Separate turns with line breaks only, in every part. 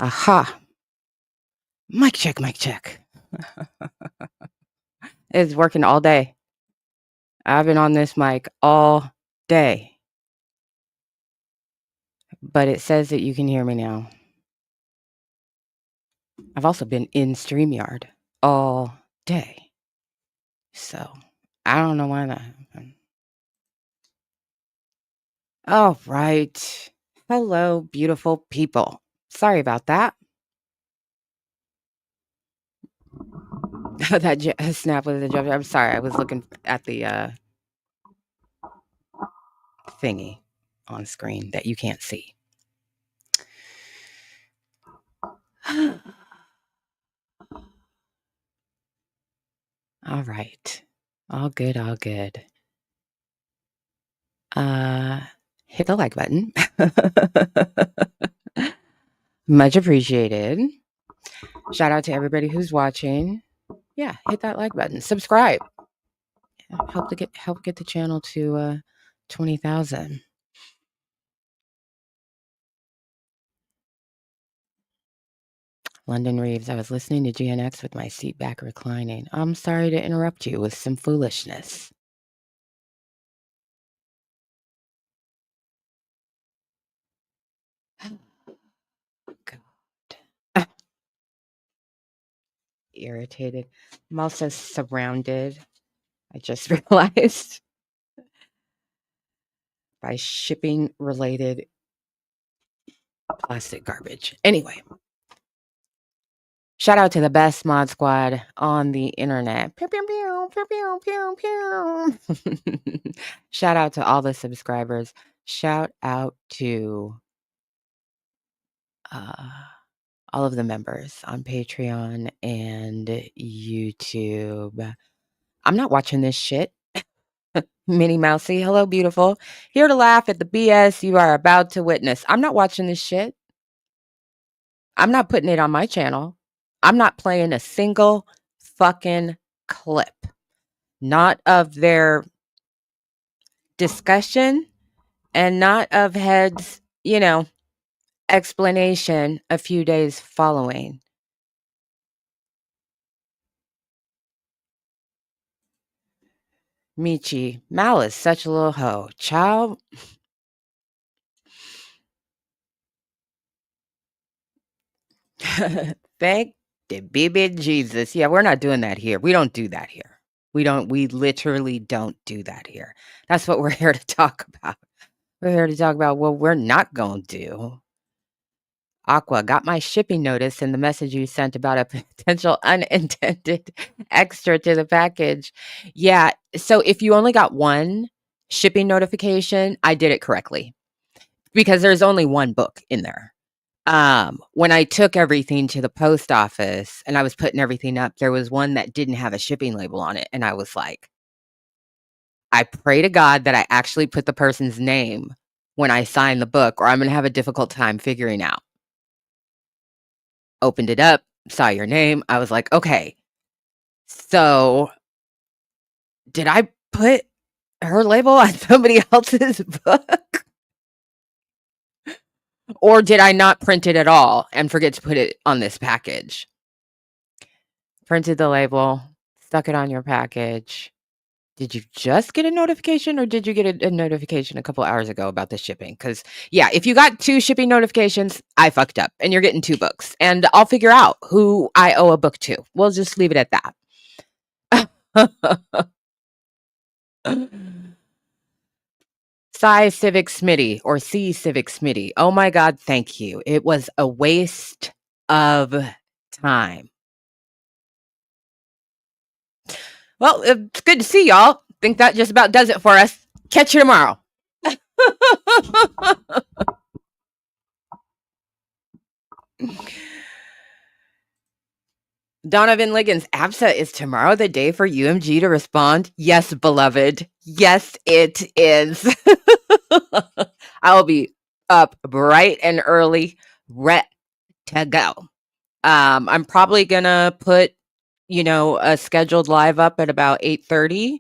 Aha. Mic check, mic check. It's working all day. I've been on this mic all day. But it says that you can hear me now. I've also been in StreamYard all day. So I don't know why that happened. All right. Hello, beautiful people. Sorry about that. That snap was a joke. I'm sorry. I was looking at the thingy on screen that you can't see. All right. All good, all good. Hit the like button. Much appreciated. Shout out to everybody who's watching. Yeah, hit that like button. Subscribe. Help get the channel to 20,000. London Reeves, I was listening to GNX with my seat back reclining. I'm sorry to interrupt you with some foolishness. God. Irritated. I'm also surrounded, I just realized, by shipping related plastic garbage. Anyway. Shout out to the best mod squad on the internet. Pew, pew, pew, pew, pew, pew, pew. Shout out to all the subscribers. Shout out to all of the members on Patreon and YouTube. I'm not watching this shit. Minnie Mousy, hello, beautiful. Here to laugh at the BS you are about to witness. I'm not watching this shit. I'm not putting it on my channel. I'm not playing a single fucking clip. Not of their discussion and not of Hed's, explanation a few days following. Michi, Mal is such a little hoe. Child. Thank the baby Jesus. Yeah, we're not doing that here. We don't do that here. We literally don't do that here. That's what we're here to talk about. We're here to talk about what we're not going to do. Aqua, got my shipping notice and the message you sent about a potential unintended extra to the package. Yeah, so if you only got one shipping notification, I did it correctly because there's only one book in there. When I took everything to the post office and I was putting everything up, there was one that didn't have a shipping label on it. And I was like, I pray to God that I actually put the person's name when I sign the book, or I'm going to have a difficult time figuring out. Opened it up, saw your name. I was like, okay, so did I put her label on somebody else's book? Or did I not print it at all and forget to put it on this package? Printed the label, stuck it on your package. Did you just get a notification or did you get a notification a couple hours ago about the shipping? Because, yeah, if you got 2 shipping notifications, I fucked up and you're getting 2 books. And I'll figure out who I owe a book to. We'll just leave it at that. Psy Civic Smitty or C Civic Smitty. Oh my God, thank you. It was a waste of time. Well, it's good to see y'all. Think that just about does it for us. Catch you tomorrow. Donovan Liggins, ABSA, is tomorrow the day for UMG to respond? Yes, beloved. Yes, it is. I will be up bright and early, ready to go. I'm probably gonna put, a scheduled live up at about 8:30.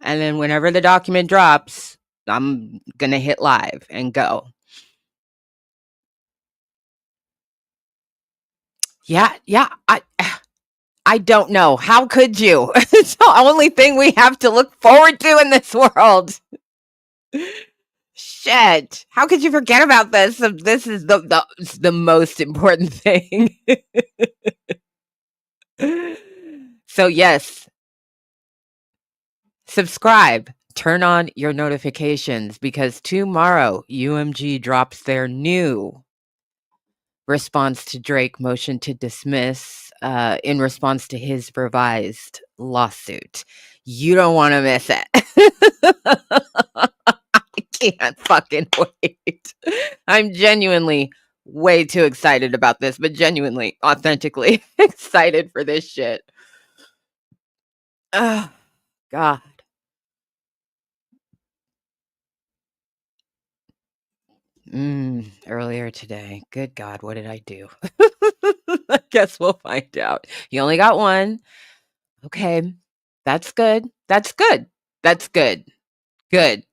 And then whenever the document drops, I'm gonna hit live and go. Yeah, yeah. I don't know. How could you? It's the only thing we have to look forward to in this world. Shit. How could you forget about this? This is the most important thing. So yes, subscribe. Turn on your notifications because tomorrow UMG drops their new response to Drake motion to dismiss in response to his revised lawsuit. You don't want to miss it. I can't fucking wait. I'm genuinely way too excited about this, but genuinely, authentically excited for this shit. Oh, God. Earlier today. Good God, what did I do? I guess we'll find out. You only got one. Okay. That's good. That's good. That's good. Good.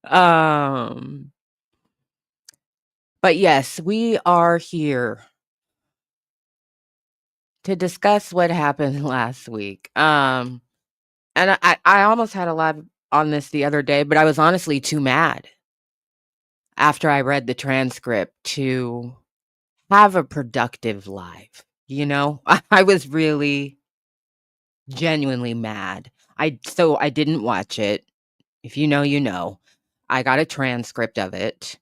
um, but yes, we are here to discuss what happened last week. And I almost had a live on this the other day, but I was honestly too mad after I read the transcript to have a productive live. You know, I was really genuinely mad. So I didn't watch it. If you know, you know. I got a transcript of it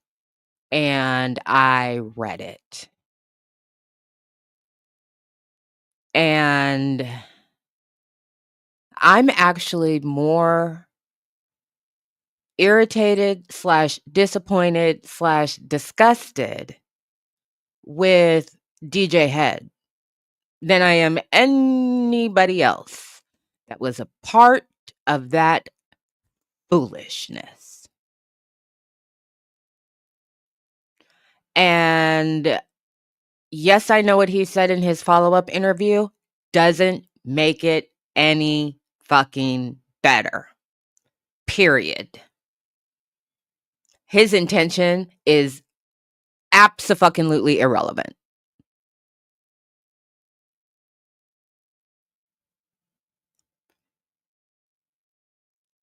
and I read it. And I'm actually more irritated slash disappointed slash disgusted with DJ Hed than I am anybody else that was a part of that foolishness. And yes, I know what he said in his follow-up interview doesn't make it any fucking better. Period. His intention is abso-fucking-lutely irrelevant.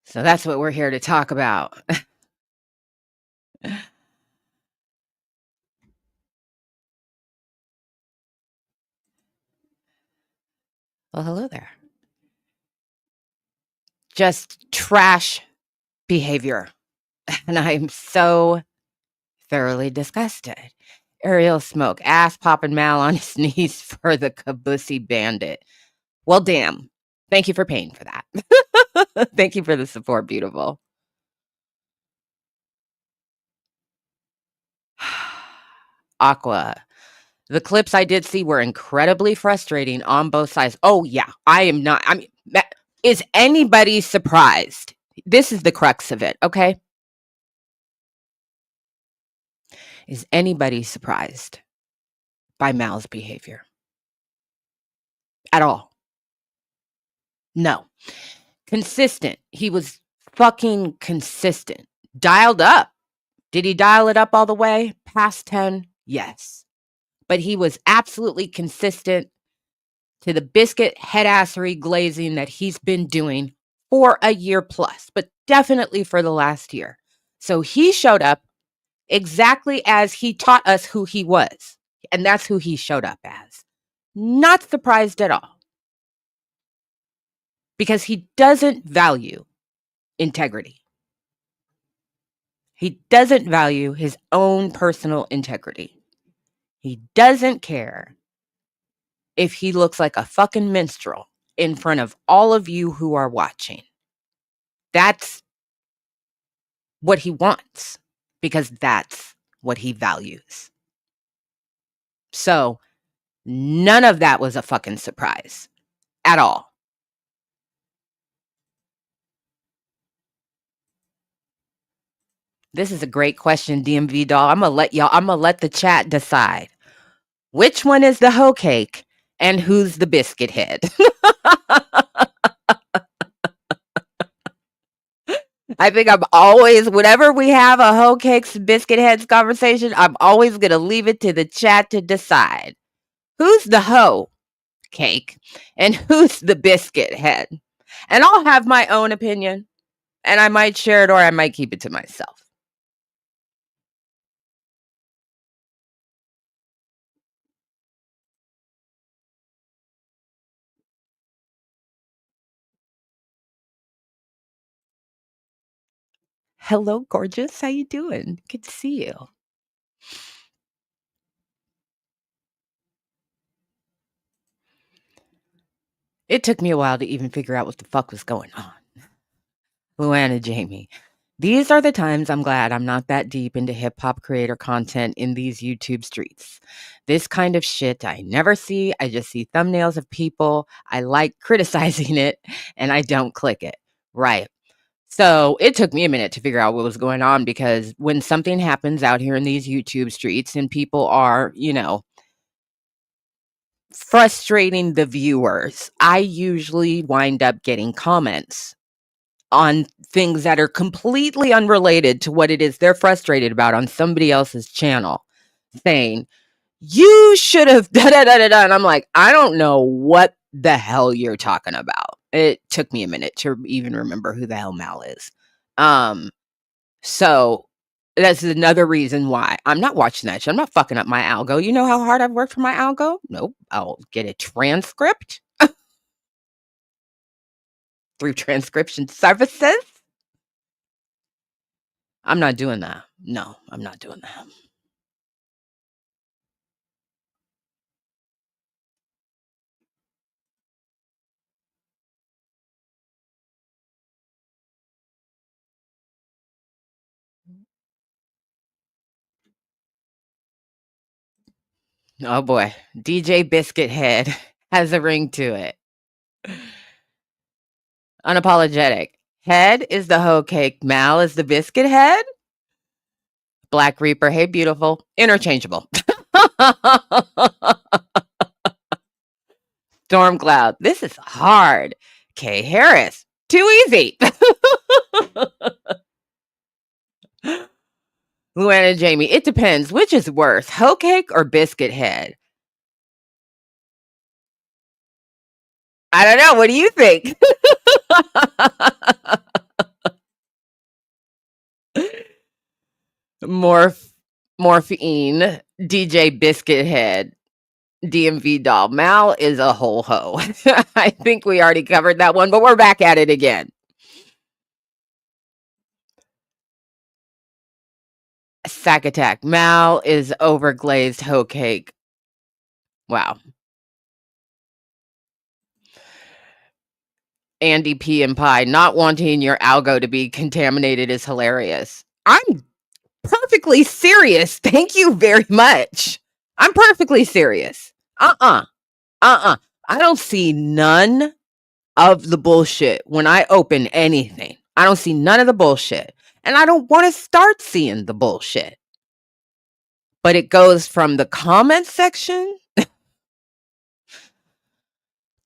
So that's what we're here to talk about. Well, hello there. Just trash behavior. And I'm so thoroughly disgusted. Ariel Smoke, ass popping Mal on his knees for the Kabusi bandit. Well, damn. Thank you for paying for that. Thank you for the support, beautiful. Aqua. The clips I did see were incredibly frustrating on both sides. Oh, yeah. I am not. I mean, is anybody surprised? This is the crux of it, okay? Is anybody surprised by Mal's behavior? At all? No. Consistent. He was fucking consistent. Dialed up. Did he dial it up all the way? Past 10? Yes. But he was absolutely consistent to the biscuit headassery glazing that he's been doing for a year plus, but definitely for the last year. So he showed up exactly as he taught us who he was. And that's who he showed up as. Not surprised at all. Because he doesn't value integrity. He doesn't value his own personal integrity. He doesn't care if he looks like a fucking minstrel in front of all of you who are watching. That's what he wants because that's what he values. So none of that was a fucking surprise at all. This is a great question, DMV doll. I'm going to let the chat decide. Which one is the Hoecake and who's the Biscuit Head? I think I'm always, whenever we have a Hoecakes Biscuit Heads conversation, I'm always going to leave it to the chat to decide who's the hoe cake and who's the biscuit head. And I'll have my own opinion, and I might share it or I might keep it to myself. Hello, gorgeous. How you doing? Good to see you. It took me a while to even figure out what the fuck was going on. Luann Jamie. These are the times I'm glad I'm not that deep into hip hop creator content in these YouTube streets. This kind of shit I never see. I just see thumbnails of people. I like criticizing it and I don't click it. Right. So it took me a minute to figure out what was going on because when something happens out here in these YouTube streets and people are, frustrating the viewers, I usually wind up getting comments on things that are completely unrelated to what it is they're frustrated about on somebody else's channel saying, you should have da da da da da. And I'm like, I don't know what the hell you're talking about. It took me a minute to even remember who the hell Mal is. So that's another reason why I'm not watching that shit. I'm not fucking up my algo. You know how hard I've worked for my algo? Nope. I'll get a transcript through transcription services. I'm not doing that. No, I'm not doing that. Oh boy. DJ Biscuit Head has a ring to it. Unapologetic. Head is the hoe cake. Mal is the biscuit head. Black Reaper. Hey, beautiful. Interchangeable. Storm Cloud. This is hard. Kay Harris. Too easy. Luann Jamie. It depends. Which is worse, hoe cake or biscuit head? I don't know. What do you think? Morphine. DJ Biscuit Head. DMV doll. Mal is a whole hoe. I think we already covered that one, but we're back at it again. Sack attack. Mal is overglazed hoe cake. Wow. Andy P and Pie. Not wanting your algo to be contaminated is hilarious. I'm perfectly serious. Thank you very much. I'm perfectly serious. I don't see none of the bullshit when I open anything. I don't see none of the bullshit. And I don't want to start seeing the bullshit. But it goes from the comment section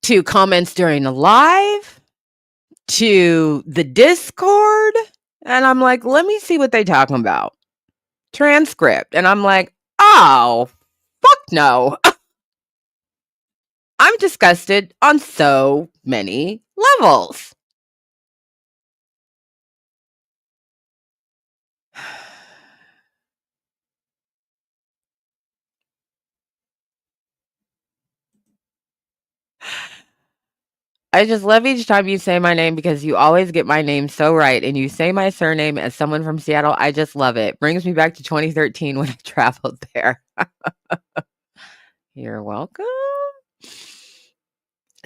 to comments during the live to the Discord. And I'm like, let me see what they talking about. Transcript. And I'm like, oh, fuck no. I'm disgusted on so many levels. I just love each time you say my name because you always get my name so right and you say my surname as someone from Seattle. I just love it. Brings me back to 2013 when I traveled there. You're welcome.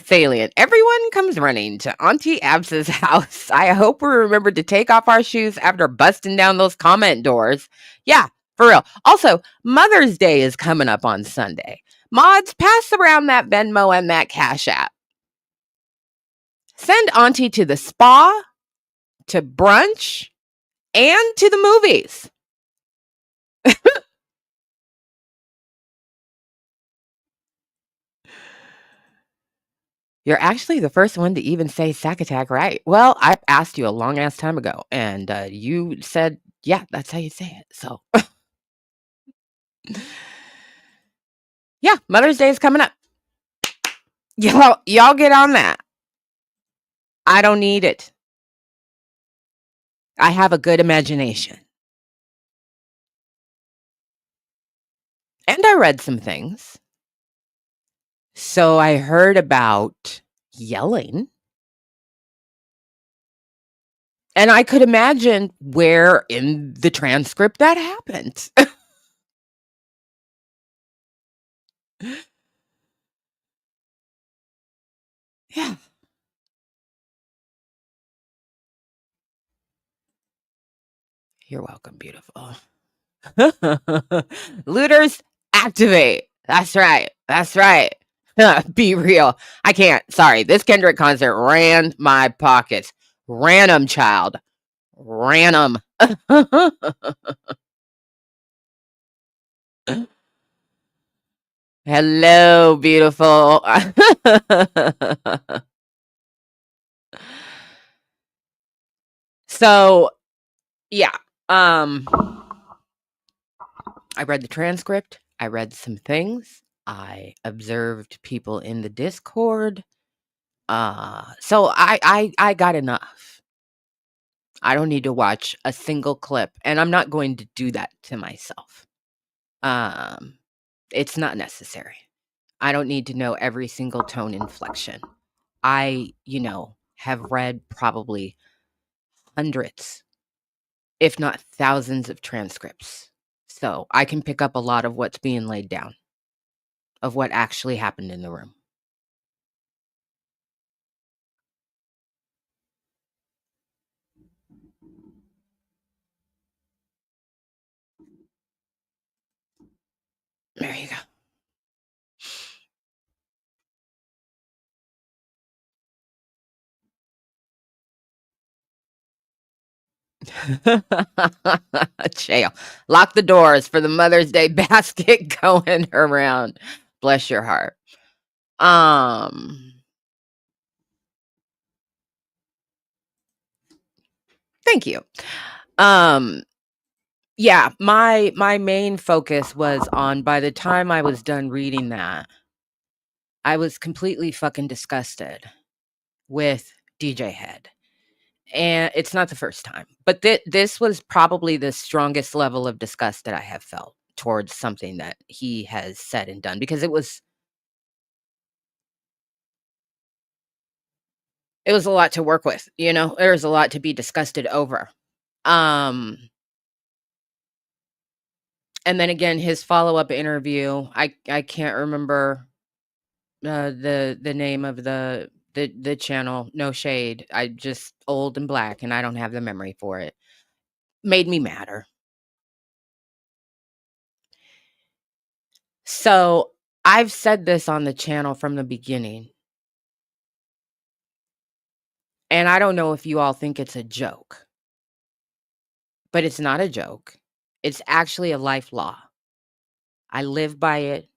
Salient. Everyone comes running to Auntie Abs's house. I hope we remember to take off our shoes after busting down those comment doors. Yeah, for real. Also, Mother's Day is coming up on Sunday. Mods, pass around that Venmo and that Cash App. Send Auntie to the spa, to brunch, and to the movies. You're actually the first one to even say sack attack right. Well, I asked you a long ass time ago, and you said, yeah, that's how you say it. So, yeah, Mother's Day is coming up. Y'all get on that. I don't need it. I have a good imagination. And I read some things. So I heard about yelling. And I could imagine where in the transcript that happened. Yeah. You're welcome, beautiful. Looters, activate. That's right. That's right. Be real. I can't. Sorry. This Kendrick concert ran my pockets. Ran 'em, child. Ran 'em. Hello, beautiful. So, yeah. I read the transcript. I read some things. I observed people in the Discord. So I got enough. I don't need to watch a single clip, and I'm not going to do that to myself. Um, it's not necessary. I don't need to know every single tone inflection. I, have read probably hundreds, if not thousands of transcripts. So I can pick up a lot of what's being laid down, of what actually happened in the room. There you go. Jail. Lock the doors for the Mother's Day basket going around. Bless your heart. Thank you. Yeah, my main focus was on, by the time I was done reading that, I was completely fucking disgusted with DJ Hed. And it's not the first time, but this was probably the strongest level of disgust that I have felt towards something that he has said and done, because it was a lot to work with, There's a lot to be disgusted over. Um and then again, his follow-up interview, I can't remember the name of the channel. No shade. I just old and black and I don't have the memory for it. Made me madder. So, I've said this on the channel from the beginning. And I don't know if you all think it's a joke, but it's not a joke. It's actually a life law. I live by it.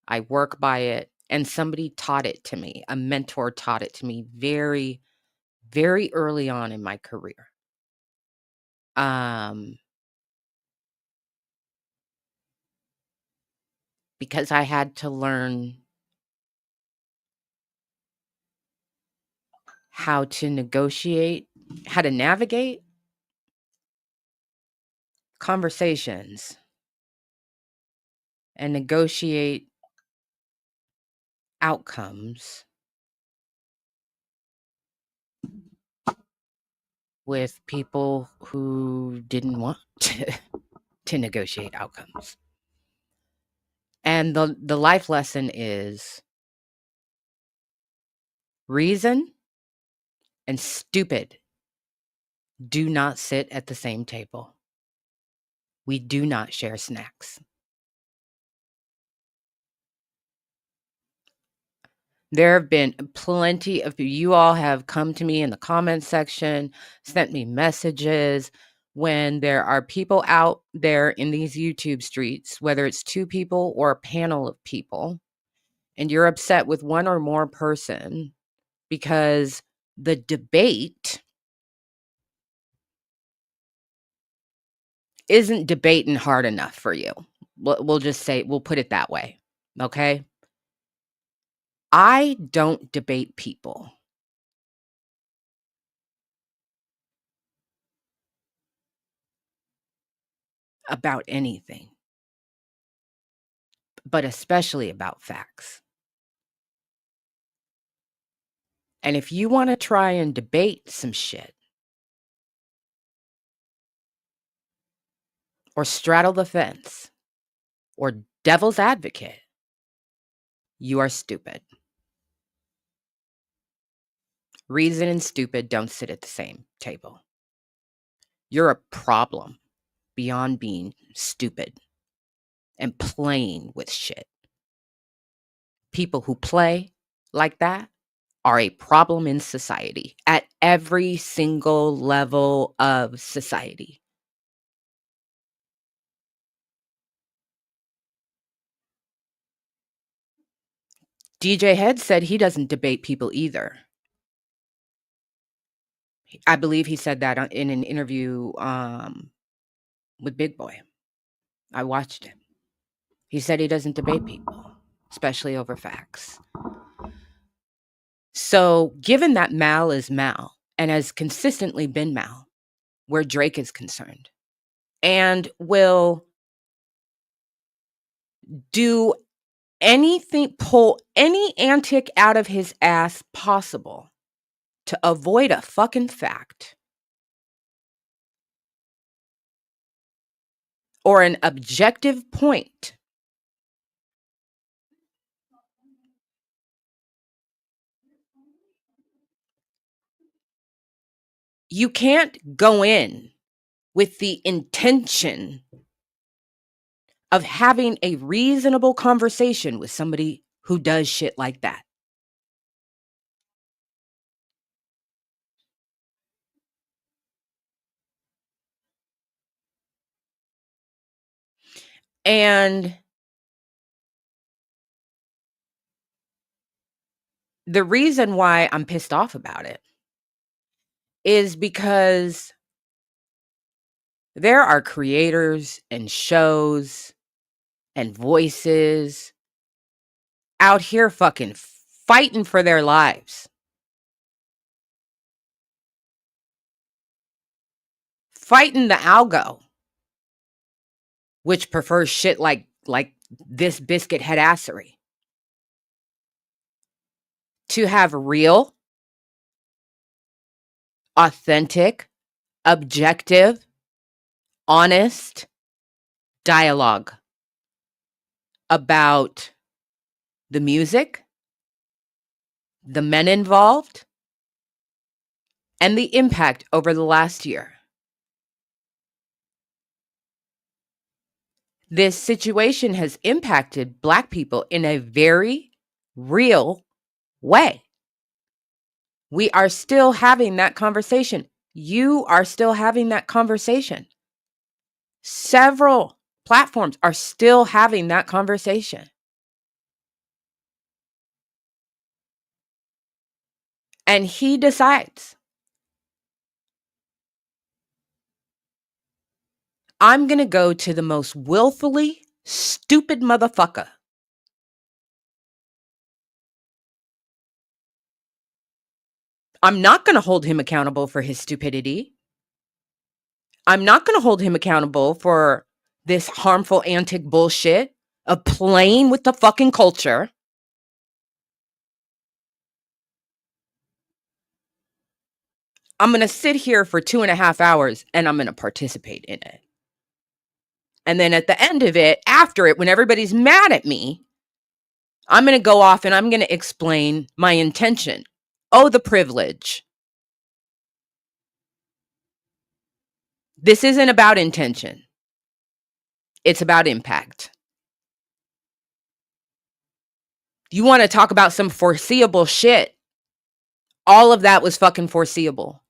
I work by it. And somebody taught it to me. A mentor taught it to me very, very early on in my career. Because I had to learn how to negotiate, how to navigate conversations and negotiate outcomes with people who didn't want to negotiate outcomes. And the life lesson is reason and stupid do not sit at the same table. We do not share snacks. There have been plenty of you all have come to me in the comments section, sent me messages when there are people out there in these YouTube streets, whether it's 2 people or a panel of people, and you're upset with one or more person because the debate isn't debating hard enough for you. We'll just say, we'll put it that way. Okay? I don't debate people about anything, but especially about facts. And if you want to try and debate some shit or straddle the fence or devil's advocate, you are stupid. Reason and stupid don't sit at the same table. You're a problem beyond being stupid and playing with shit. People who play like that are a problem in society at every single level of society. DJ Hed said he doesn't debate people either. I believe he said that in an interview with Big Boy. I watched it. He said he doesn't debate people, especially over facts. So, given that Mal is Mal and has consistently been Mal where Drake is concerned, and will do anything, pull any antic out of his ass possible to avoid a fucking fact or an objective point, you can't go in with the intention of having a reasonable conversation with somebody who does shit like that. And the reason why I'm pissed off about it is because there are creators and shows and voices out here fucking fighting for their lives. Fighting the algo, which prefers shit like this biscuit headassery, to have real, authentic, objective, honest dialogue about the music, the men involved, and the impact over the last year. This situation has impacted Black people in a very real way. We are still having that conversation. You are still having that conversation. Several platforms are still having that conversation. And he decides, I'm going to go to the most willfully stupid motherfucker. I'm not going to hold him accountable for his stupidity. I'm not going to hold him accountable for this harmful antic bullshit of playing with the fucking culture. I'm going to sit here for 2.5 hours and I'm going to participate in it. And then at the end of it, after it, when everybody's mad at me, I'm going to go off and I'm going to explain my intention. Oh, the privilege. This isn't about intention. It's about impact. You want to talk about some foreseeable shit? All of that was fucking foreseeable.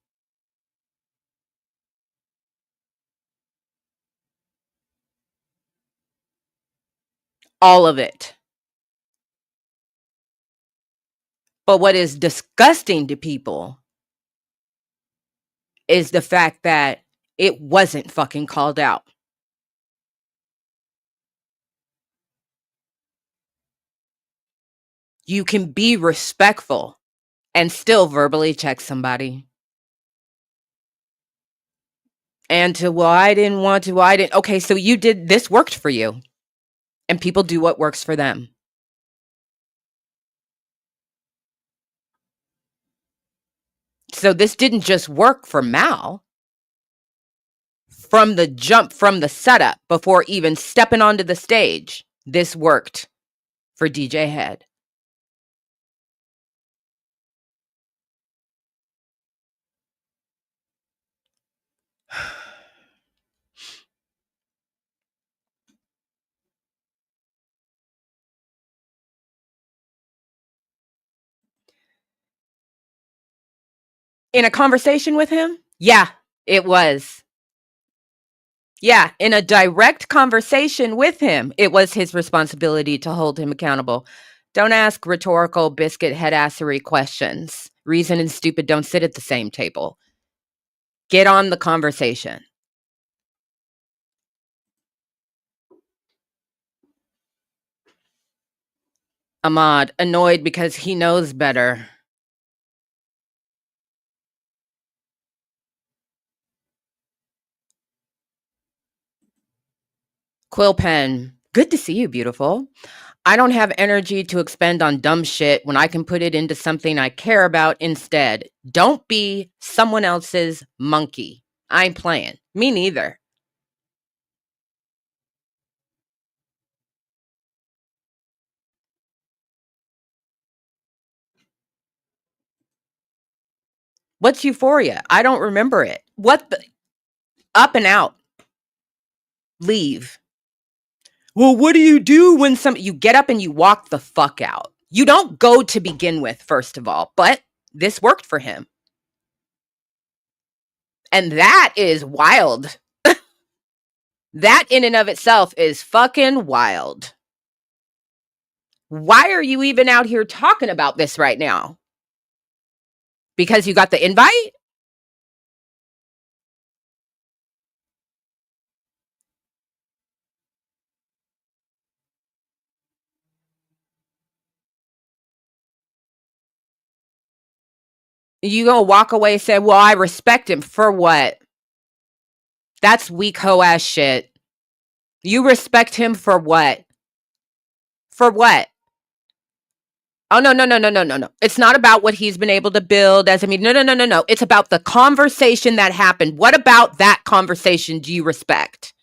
All of it. But what is disgusting to people is the fact that it wasn't fucking called out. You can be respectful and still verbally check somebody. And well, I didn't want to, okay, so you did, this worked for you. And people do what works for them. So this didn't just work for Mal. From the jump, from the setup, before even stepping onto the stage, this worked for DJ Hed. In a conversation with him? Yeah, it was. Yeah, in a direct conversation with him, it was his responsibility to hold him accountable. Don't ask rhetorical biscuit headassery questions. Reason and stupid don't sit at the same table. Get on the conversation. Ahmad, annoyed because he knows better. Quill pen, good to see you, beautiful. I don't have energy to expend on dumb shit when I can put it into something I care about instead. Don't be someone else's monkey. I ain't playing. Me neither. What's euphoria? I don't remember it. What the? Up and out. Leave. Well, what do you do when you get up and you walk the fuck out? You don't go to begin with, first of all, but this worked for him. And that is wild. That in and of itself is fucking wild. Why are you even out here talking about this right now? Because you got the invite? You gonna walk away and say, well, I respect him for what? That's weak hoe ass shit. You respect him for what? For what? Oh, no. It's not about what he's been able to build as no. It's about the conversation that happened. What about that conversation do you respect?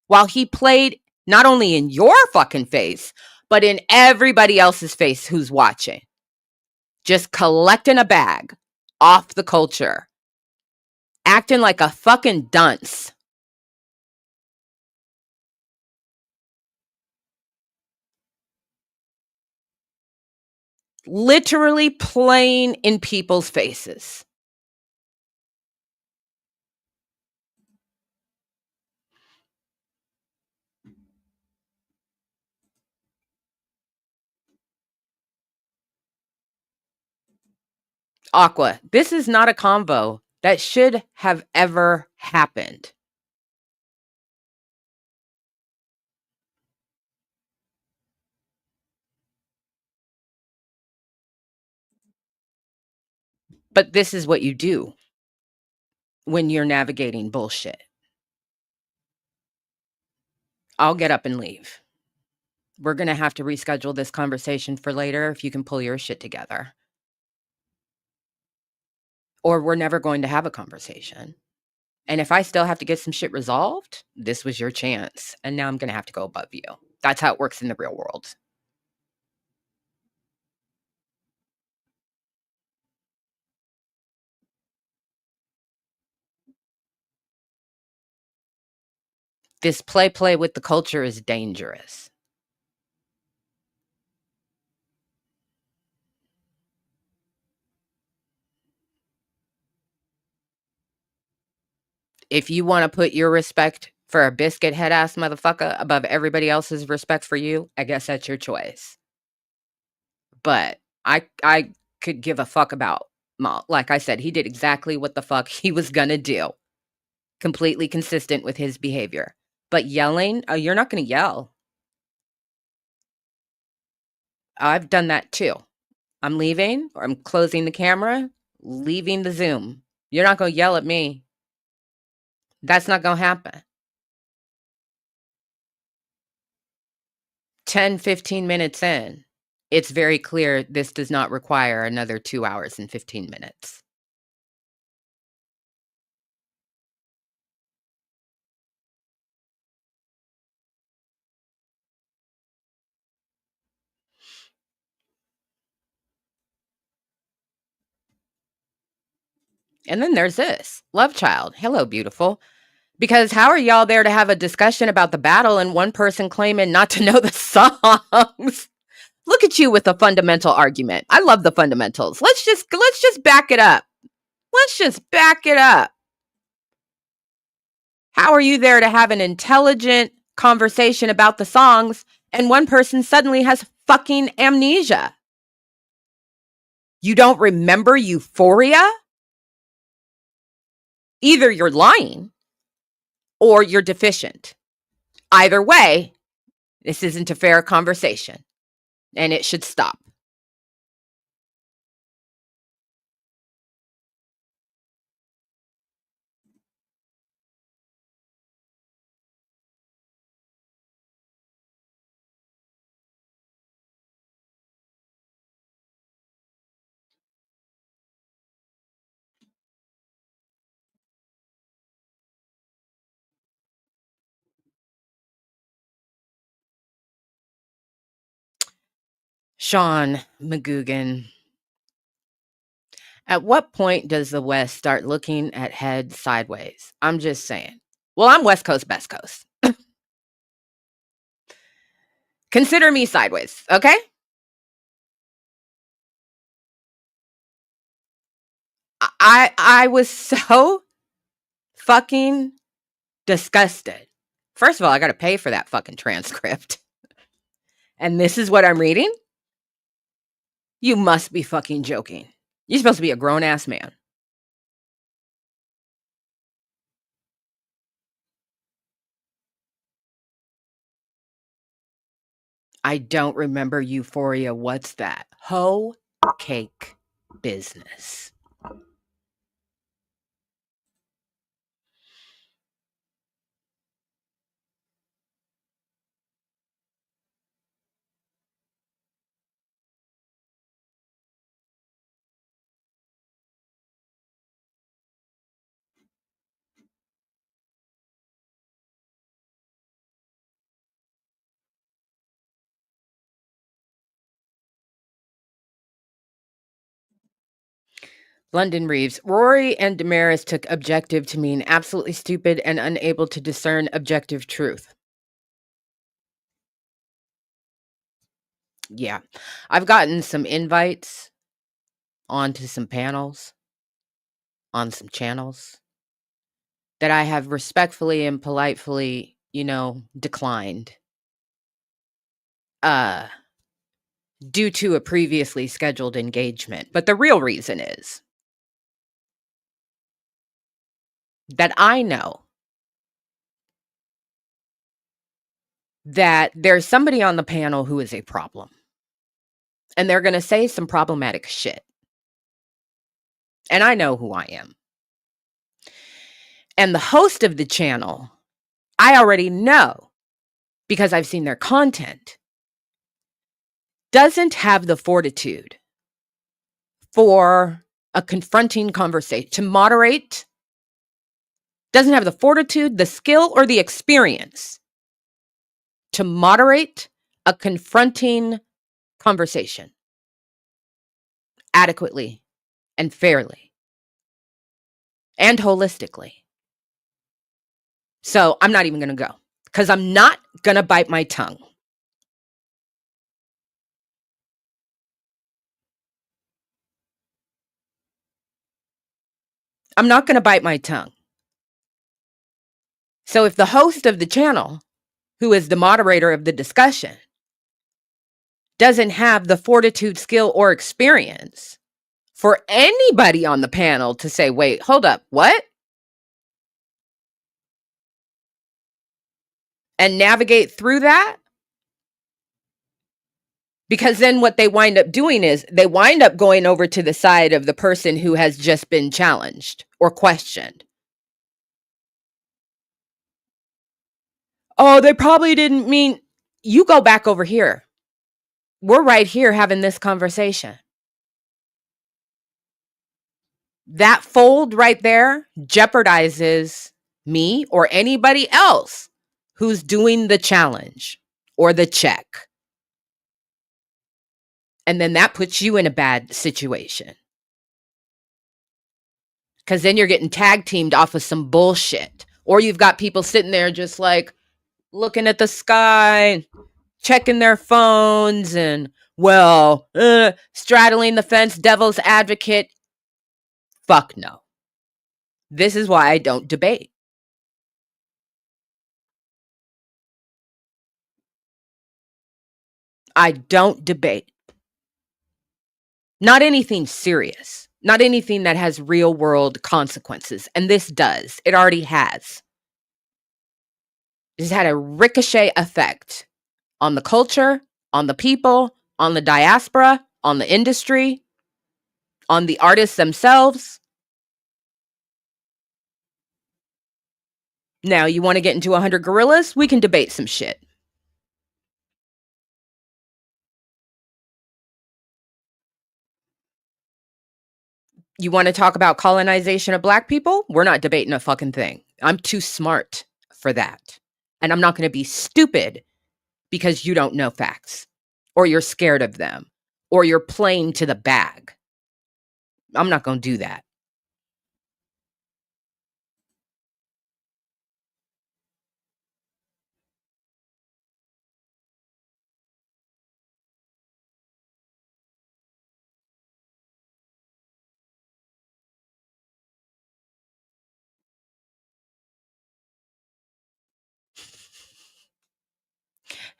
While he played not only in your fucking face, but in everybody else's face who's watching. Just collecting a bag off the culture. Acting like a fucking dunce. Literally playing in people's faces. Aqua, this is not a convo that should have ever happened. But this is what you do when you're navigating bullshit. I'll get up and leave. We're going to have to reschedule this conversation for later if you can pull your shit together. Or we're never going to have a conversation. And if I still have to get some shit resolved, this was your chance. And now I'm going to have to go above you. That's how it works in the real world. This play with the culture is dangerous. If you want to put your respect for a biscuit head ass motherfucker above everybody else's respect for you, I guess that's your choice. But I could give a fuck about Mal. Like I said, he did exactly what the fuck he was gonna do. Completely consistent with his behavior. But yelling, oh, you're not gonna yell. I've done that too. I'm leaving, or I'm closing the camera, leaving the Zoom. You're not gonna yell at me. That's not gonna happen. 10, 15 minutes in, it's very clear this does not require another 2 hours and 15 minutes. And then there's this love child. Hello, beautiful. Because how are y'all there to have a discussion about the battle and one person claiming not to know the songs? Look at you with a fundamental argument. I love the fundamentals. Let's just back it up. Let's just back it up. How are you there to have an intelligent conversation about the songs and one person suddenly has fucking amnesia? You don't remember Euphoria? Either you're lying or you're deficient. Either way, this isn't a fair conversation and it should stop. Sean McGugan, at what point does the West start looking at Head sideways? I'm just saying. Well, I'm West Coast, best coast. Consider me sideways, okay? I was so fucking disgusted. First of all, I got to pay for that fucking transcript. And this is what I'm reading? You must be fucking joking. You're supposed to be a grown-ass man. I don't remember Euphoria. What's that? Hoecake business. London Reeves. Rory and Damaris took objective to mean absolutely stupid and unable to discern objective truth. Yeah. I've gotten some invites onto some panels on some channels that I have respectfully and politely, declined. Due to a previously scheduled engagement. But the real reason is that I know that there's somebody on the panel who is a problem. And they're going to say some problematic shit. And I know who I am. And the host of the channel, I already know because I've seen their content, doesn't have the fortitude for a confronting conversation, to moderate, doesn't have the fortitude, the skill, or the experience to moderate a confronting conversation adequately and fairly and holistically. So I'm not even going to go because I'm not going to bite my tongue. I'm not going to bite my tongue. So if the host of the channel, who is the moderator of the discussion, doesn't have the fortitude, skill, or experience for anybody on the panel to say, wait, hold up, what? And navigate through that. Because then what they wind up doing is they wind up going over to the side of the person who has just been challenged or questioned. Oh, they probably didn't mean. You go back over here. We're right here having this conversation. That fold right there jeopardizes me or anybody else who's doing the challenge or the check. And then that puts you in a bad situation. Because then you're getting tag teamed off of some bullshit. Or you've got people sitting there just like looking at the sky, checking their phones, and, well, straddling the fence, devil's advocate. Fuck no. This is why I don't debate. I don't debate. Not anything serious. Not anything that has real world consequences. And this does. It already has. It's had a ricochet effect on the culture, on the people, on the diaspora, on the industry, on the artists themselves. Now, you want to get into 100 gorillas? We can debate some shit. You want to talk about colonization of Black people? We're not debating a fucking thing. I'm too smart for that. And I'm not going to be stupid because you don't know facts or you're scared of them or you're playing to the bag. I'm not going to do that.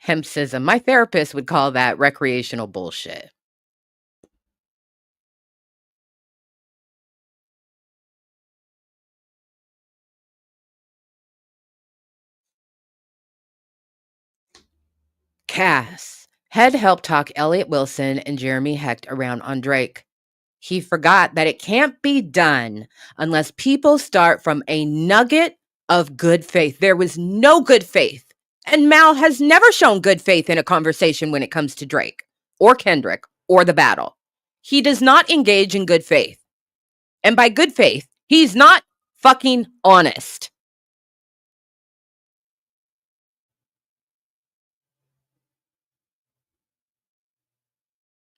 Hempsism. My therapist would call that recreational bullshit. Cass. Hed helped talk Elliott Wilson and Jeremy Hecht around on Drake. He forgot that it can't be done unless people start from a nugget of good faith. There was no good faith. And Mal has never shown good faith in a conversation when it comes to Drake or Kendrick or the battle. He does not engage in good faith. And by good faith, he's not fucking honest.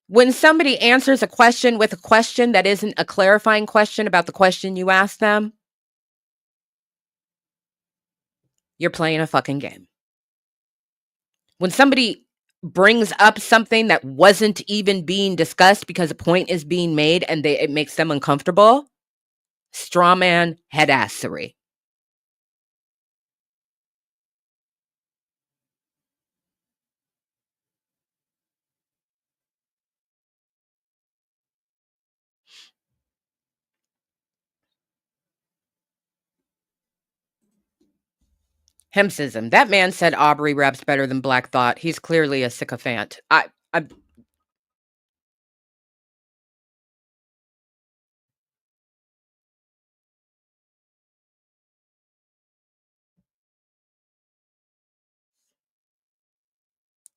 When somebody answers a question with a question that isn't a clarifying question about the question you asked them, you're playing a fucking game. When somebody brings up something that wasn't even being discussed because a point is being made and it makes them uncomfortable, straw man headassery. Hempsism. That man said Aubrey raps better than Black Thought. He's clearly a sycophant. I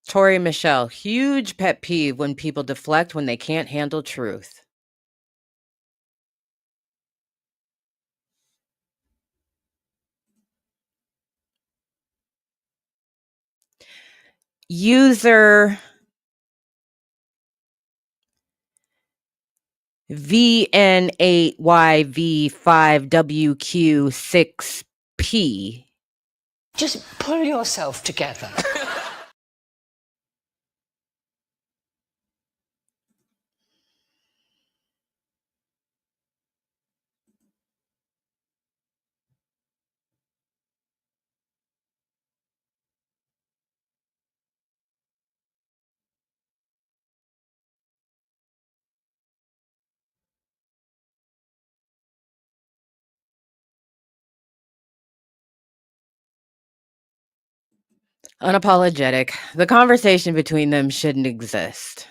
Tori Michelle, huge pet peeve when people deflect when they can't handle truth. User VN8YV5WQ6P.
Just pull yourself together.
Unapologetic. The conversation between them shouldn't exist.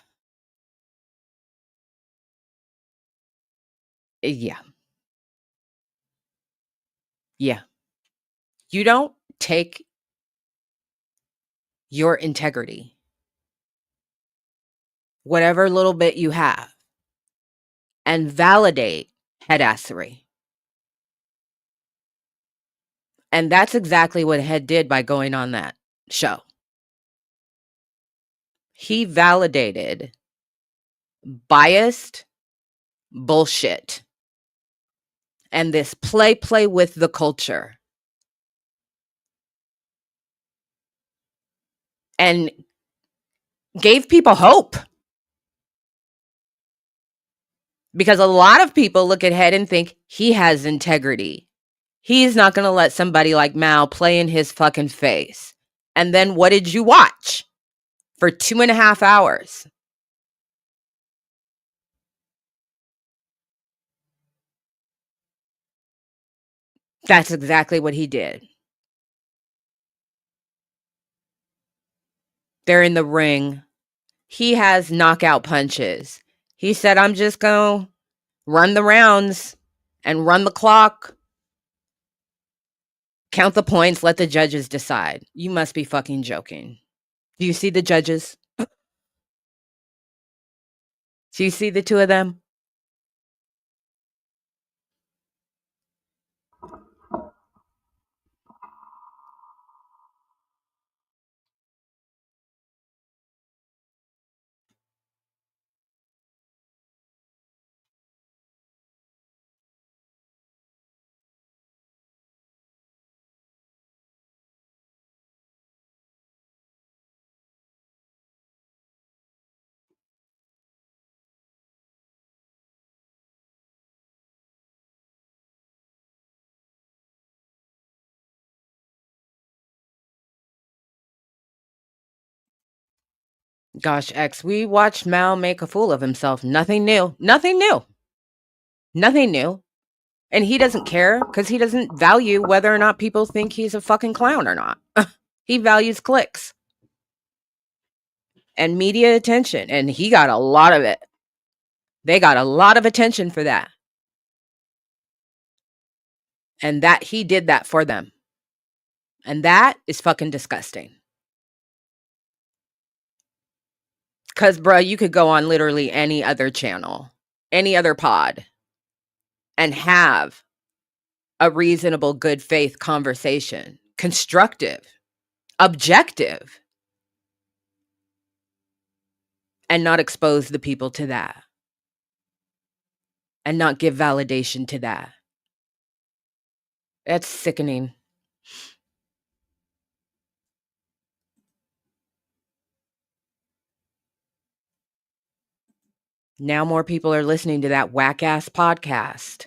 Yeah. Yeah. You don't take your integrity, whatever little bit you have, and validate headassery. And that's exactly what Hed did by going on that show. He validated biased bullshit and this play with the culture, and gave people hope. Because a lot of people look at Hed and think he has integrity. He's not going to let somebody like Mal play in his fucking face. And then what did you watch for 2.5 hours? That's exactly what he did. They're in the ring. He has knockout punches. He said, I'm just going to run the rounds and run the clock, count the points, let the judges decide. You must be fucking joking. Do you see the judges? Do you see the two of them? Gosh, X, we watched Mal make a fool of himself. Nothing new. Nothing new. Nothing new. And he doesn't care because he doesn't value whether or not people think he's a fucking clown or not. He values clicks and media attention. And he got a lot of it. They got a lot of attention for that. And that he did that for them. And that is fucking disgusting. Because, bruh, you could go on literally any other channel, any other pod, and have a reasonable, good faith conversation, constructive, objective, and not expose the people to that, and not give validation to that. That's sickening. Now more people are listening to that whack-ass podcast.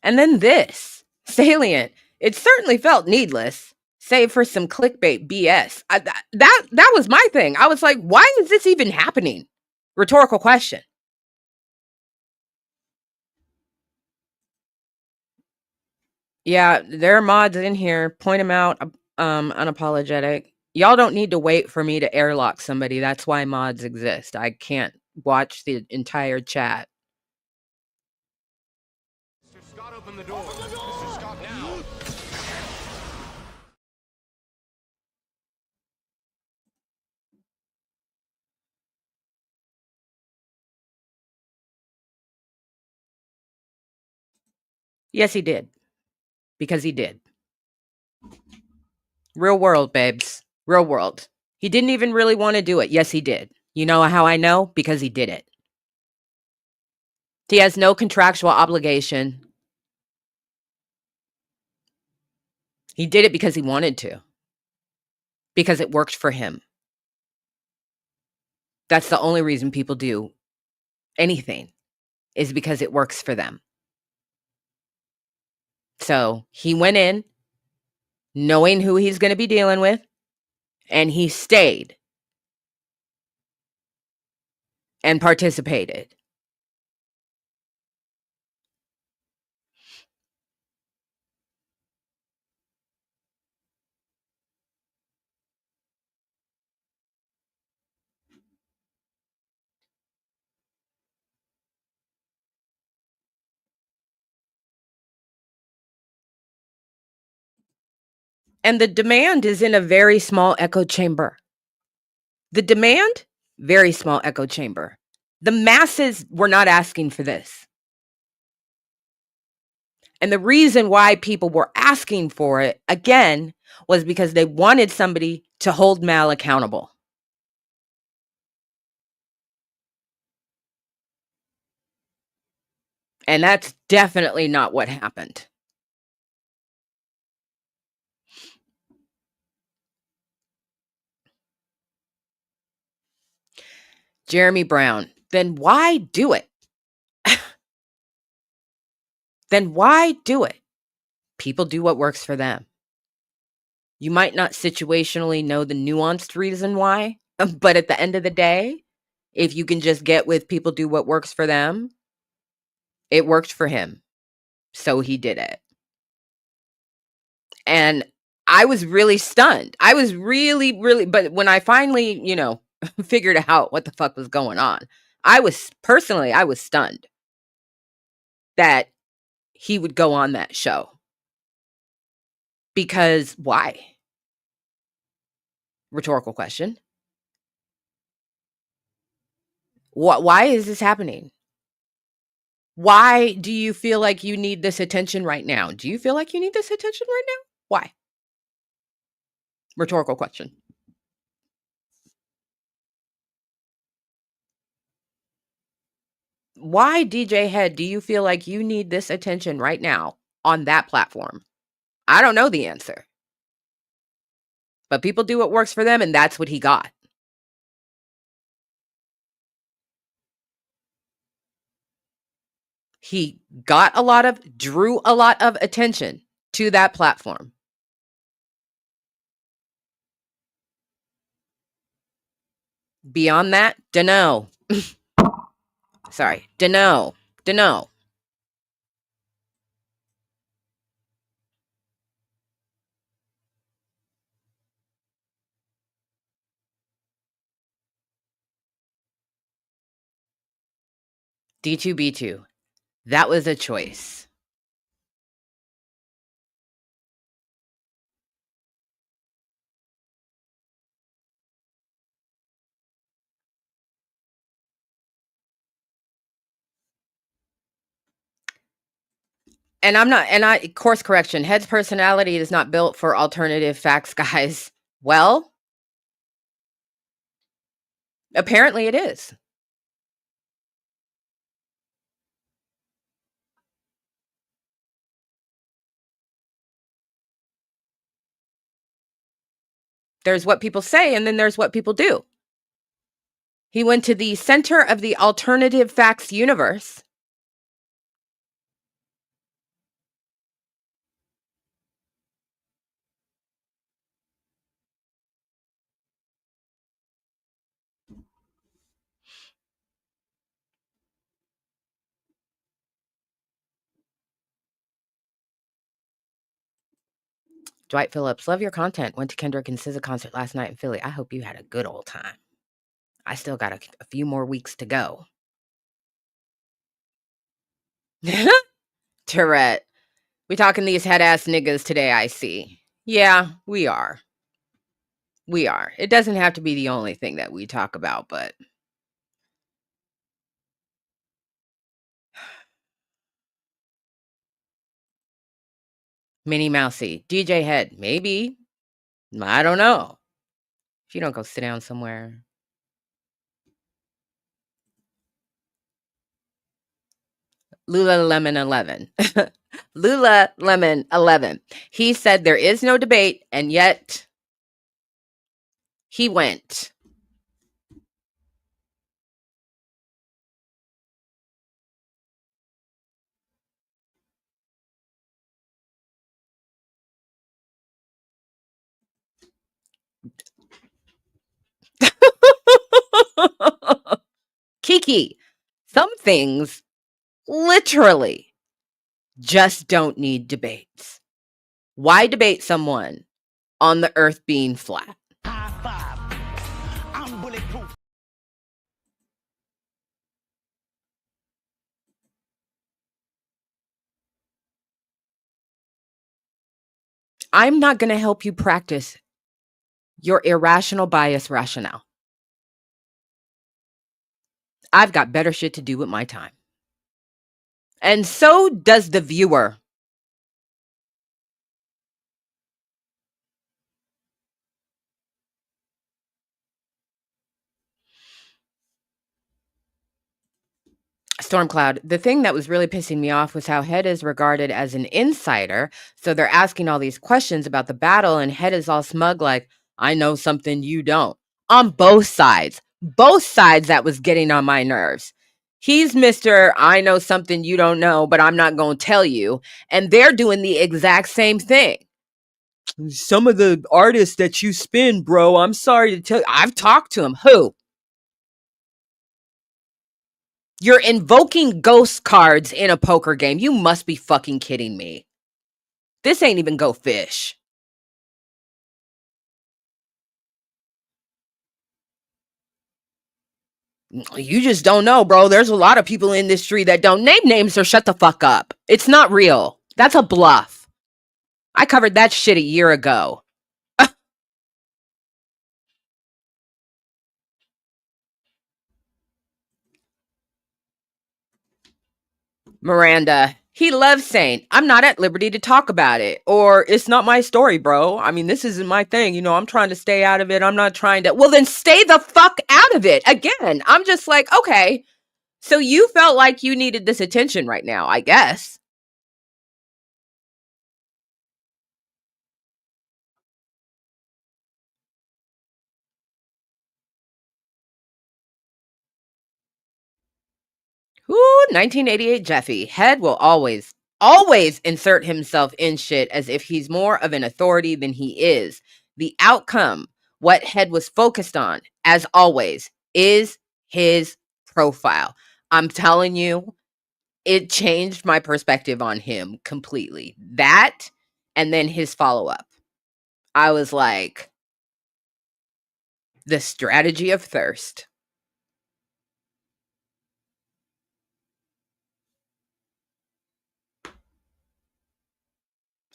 And then this, salient. It certainly felt needless, save for some clickbait BS. That was my thing. I was like, why is this even happening? Rhetorical question. Yeah, there are mods in here. Point them out. Unapologetic. Y'all don't need to wait for me to airlock somebody. That's why mods exist. I can't watch the entire chat.
Mr. Scott, open the door. Mr. Scott, now.
Yes, he did. Because he did. Real world, babes. Real world. He didn't even really want to do it. Yes, he did. You know how I know? Because he did it. He has no contractual obligation. He did it because he wanted to. Because it worked for him. That's the only reason people do anything, is because it works for them. So he went in knowing who he's going to be dealing with, and he stayed and participated. And the demand is in a very small echo chamber. The demand, very small echo chamber. The masses were not asking for this. And the reason why people were asking for it, again, was because they wanted somebody to hold Mal accountable. And that's definitely not what happened. Jeremy Brown, then why do it? Then why do it? People do what works for them. You might not situationally know the nuanced reason why, but at the end of the day, if you can just get with people do what works for them, it worked for him. So he did it. And I was really stunned. I was really, really, but when I finally, figured out what the fuck was going on, I was stunned that he would go on that show. Because why? Rhetorical question. Why is this happening? Why do you feel like you need this attention right now? Do you feel like you need this attention right now? Why? Rhetorical question. Why, DJ Hed, do you feel like you need this attention right now on that platform? I don't know the answer. But people do what works for them, and that's what he got. He drew a lot of attention to that platform. Beyond that, dunno. Sorry, dunno. D2B2. That was a choice. And course correction, Hed's personality is not built for alternative facts, guys. Well, apparently it is. There's what people say, and then there's what people do. He went to the center of the alternative facts universe. Dwight Phillips, love your content. Went to Kendrick and SZA concert last night in Philly. I hope you had a good old time. I still got a few more weeks to go. Tourette, we talking these head-ass niggas today, I see. Yeah, we are. We are. It doesn't have to be the only thing that we talk about, but... Minnie Mousy, DJ Hed, maybe. I don't know. If you don't go sit down somewhere. Lululemon 11. Lululemon 11. He said there is no debate, and yet he went. Kiki, some things literally just don't need debates. Why debate someone on the earth being flat?
High five. I'm bulletproof.
I'm not going to help you practice your irrational bias rationale. I've got better shit to do with my time. And so does the viewer. Stormcloud, the thing that was really pissing me off was how Hed is regarded as an insider. So they're asking all these questions about the battle, and Hed is all smug, like, I know something you don't. On both sides. Both sides, that was getting on my nerves. He's Mr. I know something you don't know, but I'm not going to tell you. And they're doing the exact same thing. Some of the artists that you spin, bro, I'm sorry to tell you. I've talked to him. Who? You're invoking ghost cards in a poker game. You must be fucking kidding me. This ain't even Go Fish. You just don't know, bro. There's a lot of people in this industry that don't name names or shut the fuck up. It's not real. That's a bluff. I covered that shit a year ago. Miranda, he loves saying, I'm not at liberty to talk about it. Or, it's not my story, bro. I mean, this isn't my thing. You know, I'm trying to stay out of it. I'm not trying to. Well, then stay the fuck out of it. Again, I'm just like, okay. So you felt like you needed this attention right now, I guess. Ooh, 1988 Jeffy. Hed will always insert himself in shit as if he's more of an authority than he is. The outcome, what Hed was focused on, as always, is his profile. I'm telling you, it changed my perspective on him completely. That, and then his follow-up. I was like, the strategy of thirst.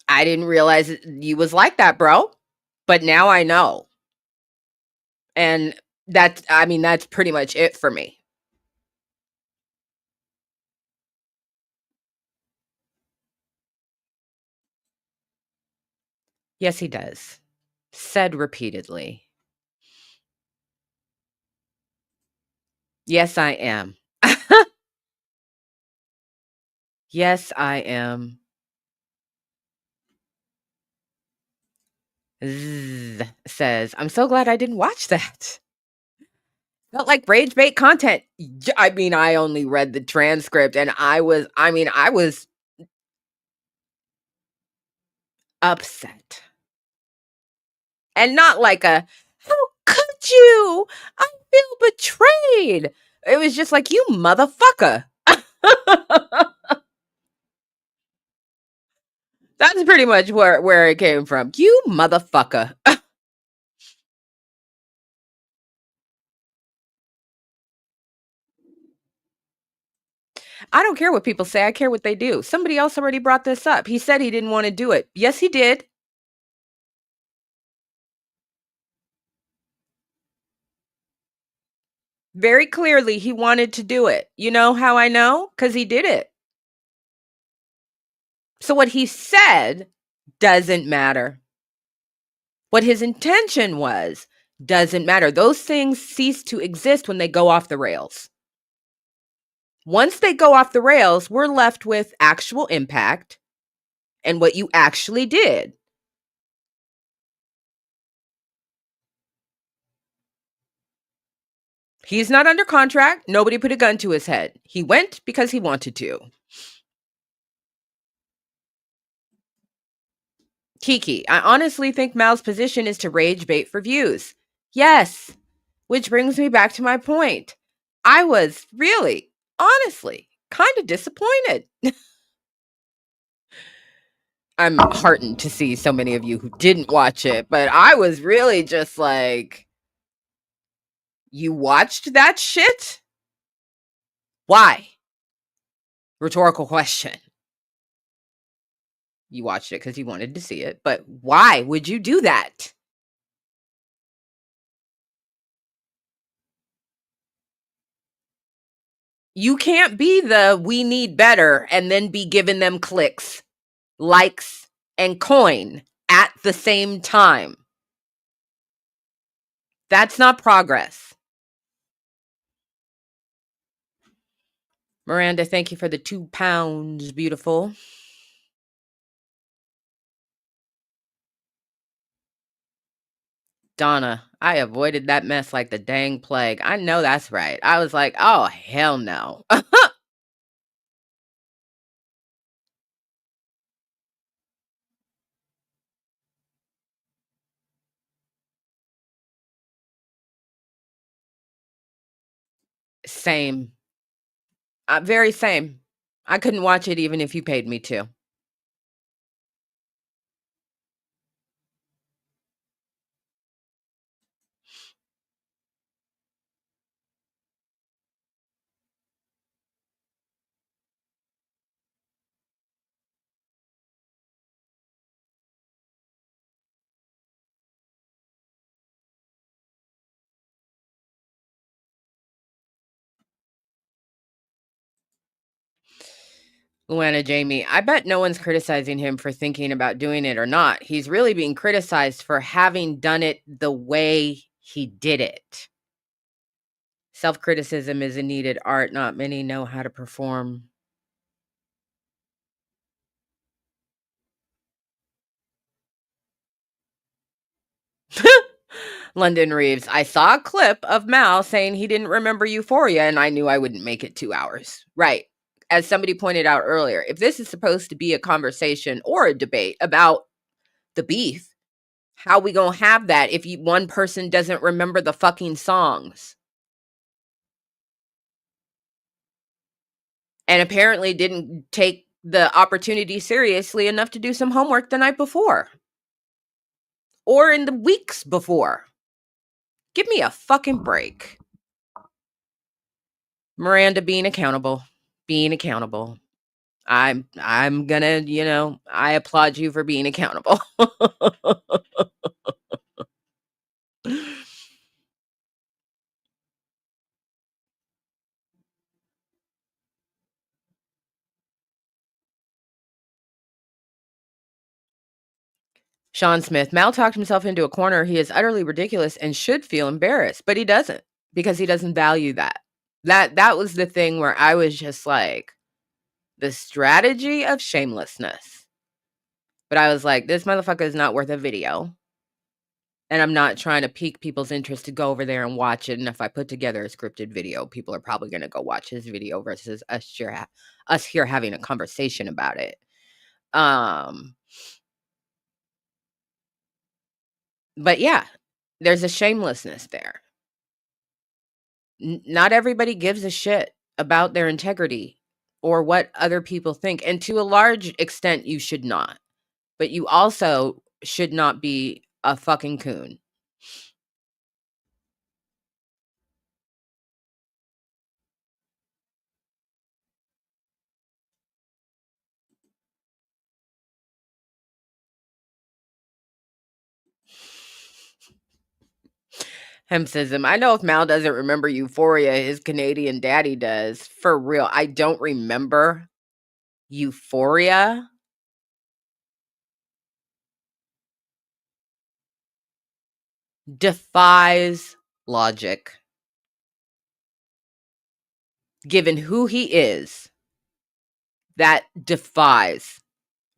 I didn't realize you was like that, bro. But now I know. And that's pretty much it for me. Yes, he does. Said repeatedly. Yes, I am. Yes, I am. Zzz says, I'm so glad I didn't watch that. Felt like rage bait content. I mean, I only read the transcript and I was upset. And not like a, how could you? I feel betrayed. It was just like, you motherfucker. That's pretty much where it came from. You motherfucker. I don't care what people say. I care what they do. Somebody else already brought this up. He said he didn't want to do it. Yes, he did. Very clearly, he wanted to do it. You know how I know? Because he did it. So what he said doesn't matter. What his intention was doesn't matter. Those things cease to exist when they go off the rails. Once they go off the rails, we're left with actual impact and what you actually did. He's not under contract. Nobody put a gun to his head. He went because he wanted to. Kiki, I honestly think Mal's position is to rage bait for views. Yes, which brings me back to my point. I was really, honestly, kind of disappointed. I'm heartened to see so many of you who didn't watch it, but I was really just like, you watched that shit? Why? Rhetorical question. You watched it because you wanted to see it. But why would you do that? You can't be the we need better and then be giving them clicks, likes, and coin at the same time. That's not progress. Miranda, thank you for the 2 pounds, beautiful. Donna, I avoided that mess like the dang plague. I know that's right. I was like, oh, hell no. Same. Very same. I couldn't watch it even if you paid me to. Luana Jamie, I bet no one's criticizing him for thinking about doing it or not. He's really being criticized for having done it the way he did it. Self-criticism is a needed art. Not many know how to perform. London Reeves, I saw a clip of Mal saying he didn't remember Euphoria, and I knew I wouldn't make it 2 hours. Right. As somebody pointed out earlier, if this is supposed to be a conversation or a debate about the beef, how we gonna have that if one person doesn't remember the fucking songs? And apparently didn't take the opportunity seriously enough to do some homework the night before. Or in the weeks before. Give me a fucking break. Miranda being accountable. Being accountable. I'm gonna, I applaud you for being accountable. Sean Smith, Mal talked himself into a corner. He is utterly ridiculous and should feel embarrassed, but he doesn't because he doesn't value that. That was the thing where I was just like, the strategy of shamelessness. But I was like, this motherfucker is not worth a video. And I'm not trying to pique people's interest to go over there and watch it. And if I put together a scripted video, people are probably going to go watch his video versus us here having a conversation about it. But yeah, there's a shamelessness there. Not everybody gives a shit about their integrity or what other people think. And to a large extent, you should not. But you also should not be a fucking coon. Hempsism. I know if Mal doesn't remember Euphoria, his Canadian daddy does. For real. I don't remember Euphoria. Defies logic. Given who he is, that defies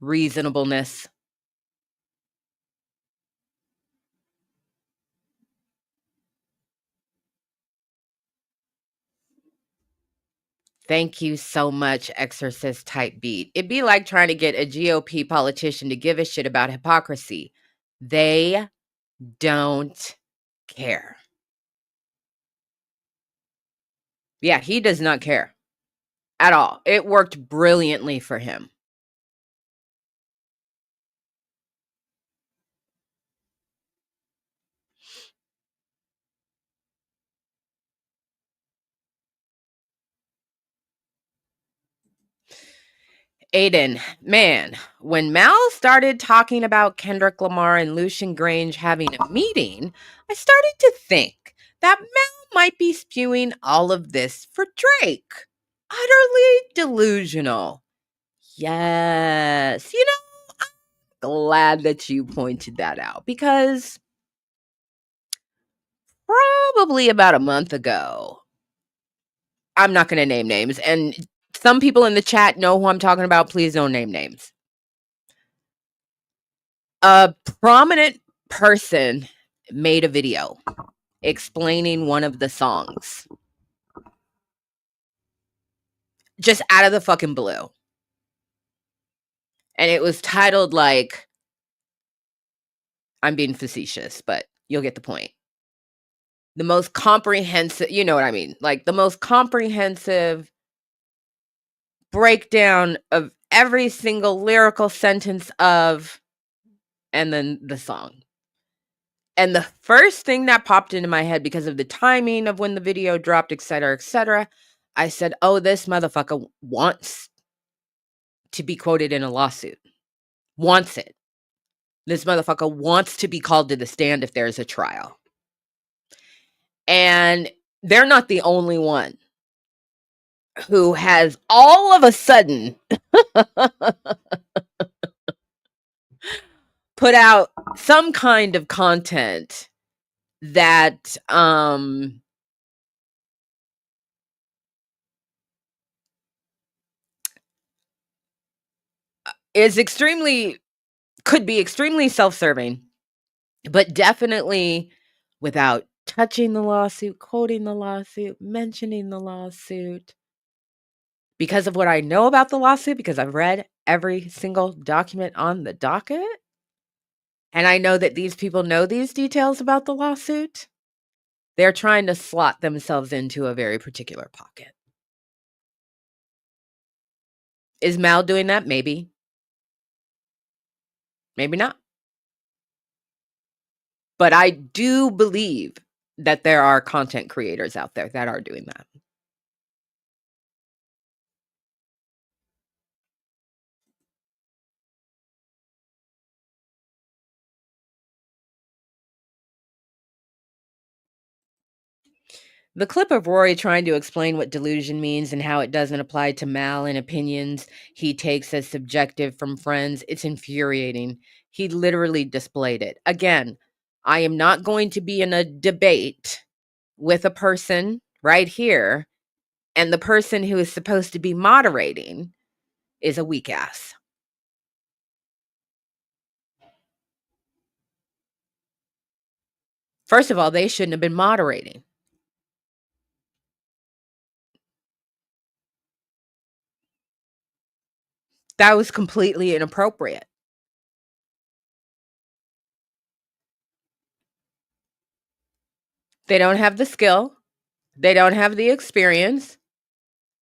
reasonableness. Thank you so much, Exorcist type beat. It'd be like trying to get a GOP politician to give a shit about hypocrisy. They don't care. Yeah, he does not care at all. It worked brilliantly for him. Aiden, man, when Mal started talking about Kendrick Lamar and Lucian Grange having a meeting, I started to think that Mal might be spewing all of this for Drake. Utterly delusional. Yes, I'm glad that you pointed that out because probably about a month ago, I'm not going to name names, and some people in the chat know who I'm talking about. Please don't name names. A prominent person made a video explaining one of the songs just out of the fucking blue. And it was titled like, I'm being facetious, but you'll get the point. The most comprehensive, you know what I mean? Like the most comprehensive breakdown of every single lyrical sentence of, and then the song. And the first thing that popped into my head because of the timing of when the video dropped, et cetera, I said, oh, this motherfucker wants to be quoted in a lawsuit. Wants it. This motherfucker wants to be called to the stand if there's a trial. And they're not the only one who has all of a sudden put out some kind of content that could be extremely self-serving, but definitely without touching the lawsuit, quoting the lawsuit, mentioning the lawsuit. Because of what I know about the lawsuit, because I've read every single document on the docket, and I know that these people know these details about the lawsuit, they're trying to slot themselves into a very particular pocket. Is Mal doing that? Maybe. Maybe not. But I do believe that there are content creators out there that are doing that. The clip of Rory trying to explain what delusion means and how it doesn't apply to Mal and opinions he takes as subjective from friends, it's infuriating. He literally displayed it. Again, I am not going to be in a debate with a person right here, and the person who is supposed to be moderating is a weak ass. First of all, they shouldn't have been moderating. That was completely inappropriate. They don't have the skill. They don't have the experience.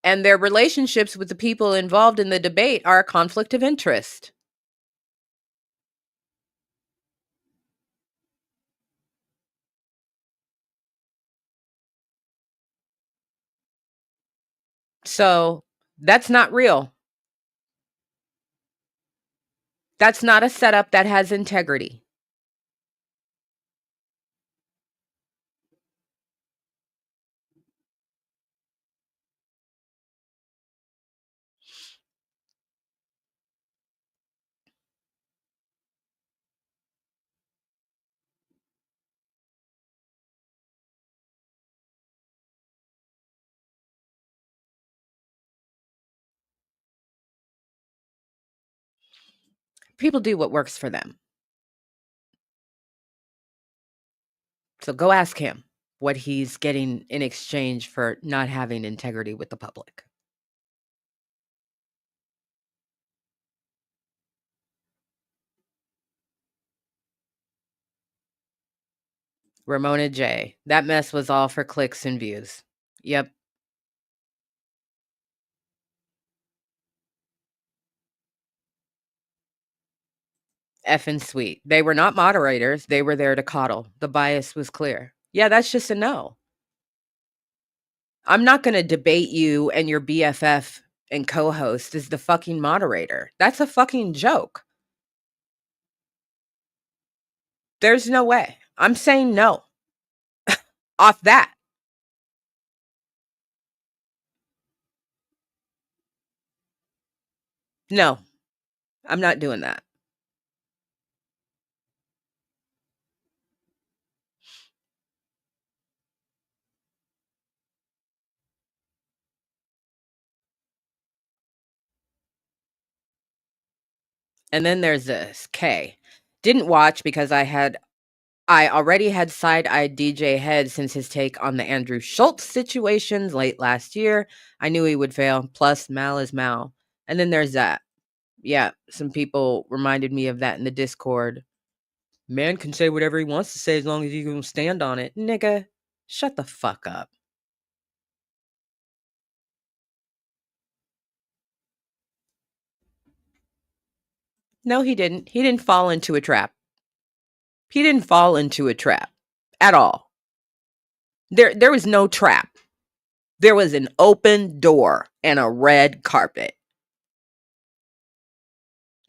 And their relationships with the people involved in the debate are a conflict of interest. So that's not real. That's not a setup that has integrity. People do what works for them. So go ask him what he's getting in exchange for not having integrity with the public. Ramona J. That mess was all for clicks and views. Yep. Effing sweet. They were not moderators. They were there to coddle. The bias was clear. Yeah, that's just a no. I'm not going to debate you and your BFF and co-host is the fucking moderator. That's a fucking joke. There's no way. I'm saying no. Off that. No, I'm not doing that. And then there's this K. Didn't watch because I already had side-eyed DJ Hed since his take on the Andrew Schultz situations late last year. I knew he would fail. Plus, Mal is Mal. And then there's that. Yeah, some people reminded me of that in the Discord. Man can say whatever he wants to say as long as he can stand on it. Nigga, shut the fuck up. No, he didn't. He didn't fall into a trap. He didn't fall into a trap at all. There was no trap. There was an open door and a red carpet.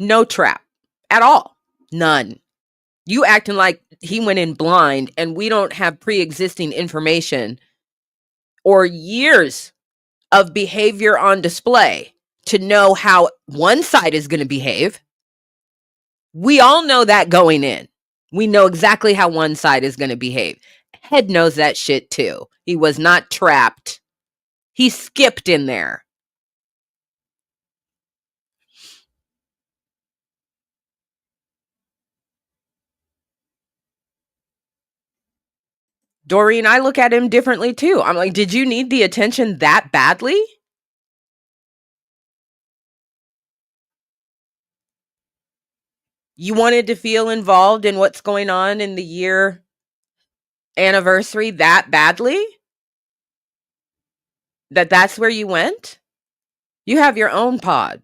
No trap at all. None. You acting like he went in blind and we don't have pre-existing information or years of behavior on display to know how one side is going to behave. We all know that going in. We know exactly how one side is going to behave. Hed knows that shit too. He was not trapped. He skipped in there. Doreen, I look at him differently too. I'm like, did you need the attention that badly? You wanted to feel involved in what's going on in the year anniversary that badly? That's where you went? You have your own pod.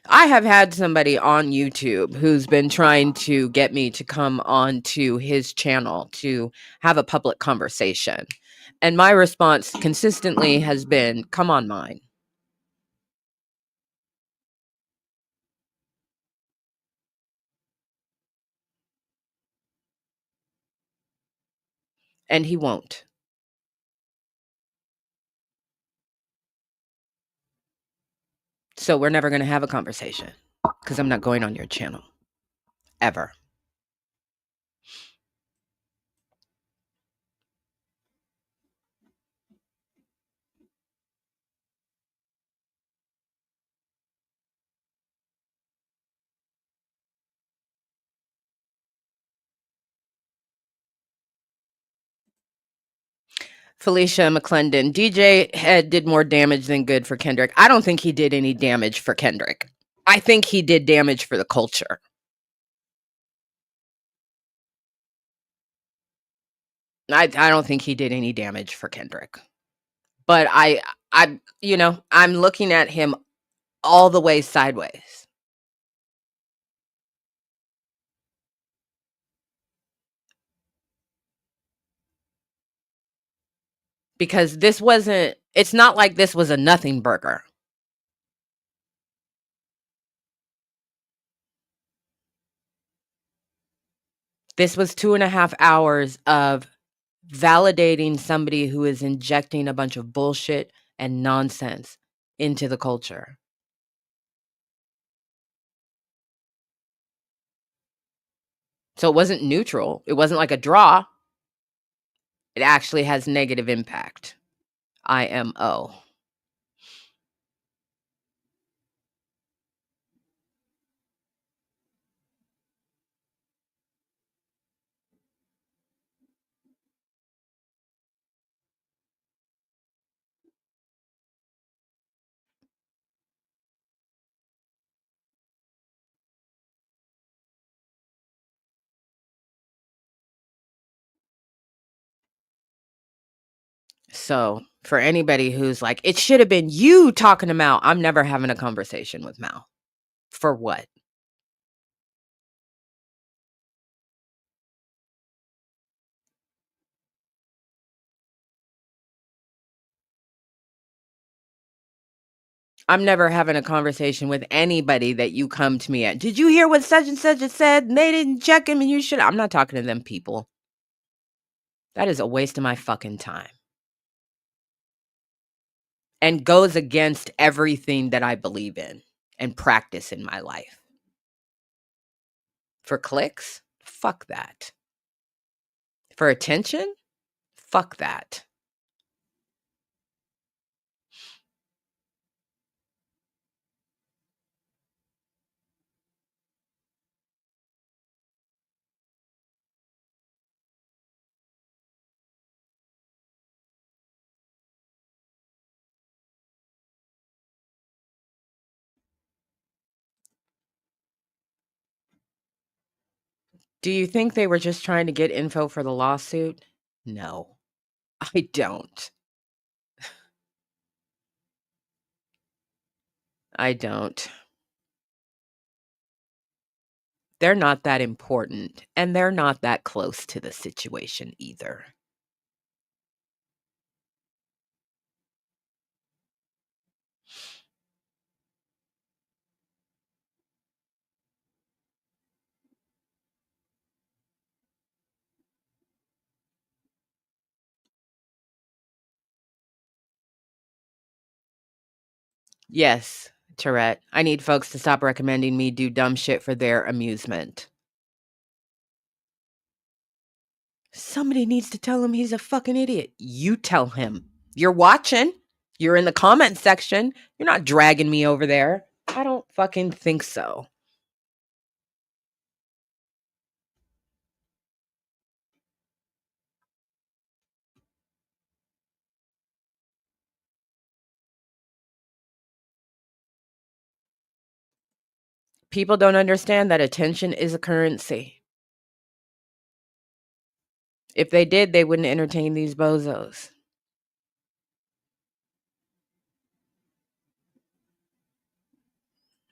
I have had somebody on YouTube who's been trying to get me to come on to his channel to have a public conversation. And my response consistently has been, come on mine. And he won't. So we're never going to have a conversation because I'm not going on your channel. Ever. Felicia McClendon, DJ Hed did more damage than good for Kendrick. I don't think he did any damage for Kendrick. I think he did damage for the culture. I don't think he did any damage for Kendrick. But I'm looking at him all the way sideways. Because it's not like this was a nothing burger. This was 2.5 hours of validating somebody who is injecting a bunch of bullshit and nonsense into the culture. So it wasn't neutral. It wasn't like a draw. It actually has negative impact. IMO. So for anybody who's like, it should have been you talking to Mal, I'm never having a conversation with Mal. For what? I'm never having a conversation with anybody that you come to me at. Did you hear what such and such has said? And they didn't check him and you should. I'm not talking to them people. That is a waste of my fucking time. And goes against everything that I believe in and practice in my life. For clicks? Fuck that. For attention? Fuck that. Do you think they were just trying to get info for the lawsuit? No, I don't. I don't. They're not that important, and they're not that close to the situation either. Yes, Tourette, I need folks to stop recommending me do dumb shit for their amusement. Somebody needs to tell him he's a fucking idiot. You tell him. You're watching. You're in the comment section. You're not dragging me over there. I don't fucking think so. People don't understand that attention is a currency. If they did, they wouldn't entertain these bozos.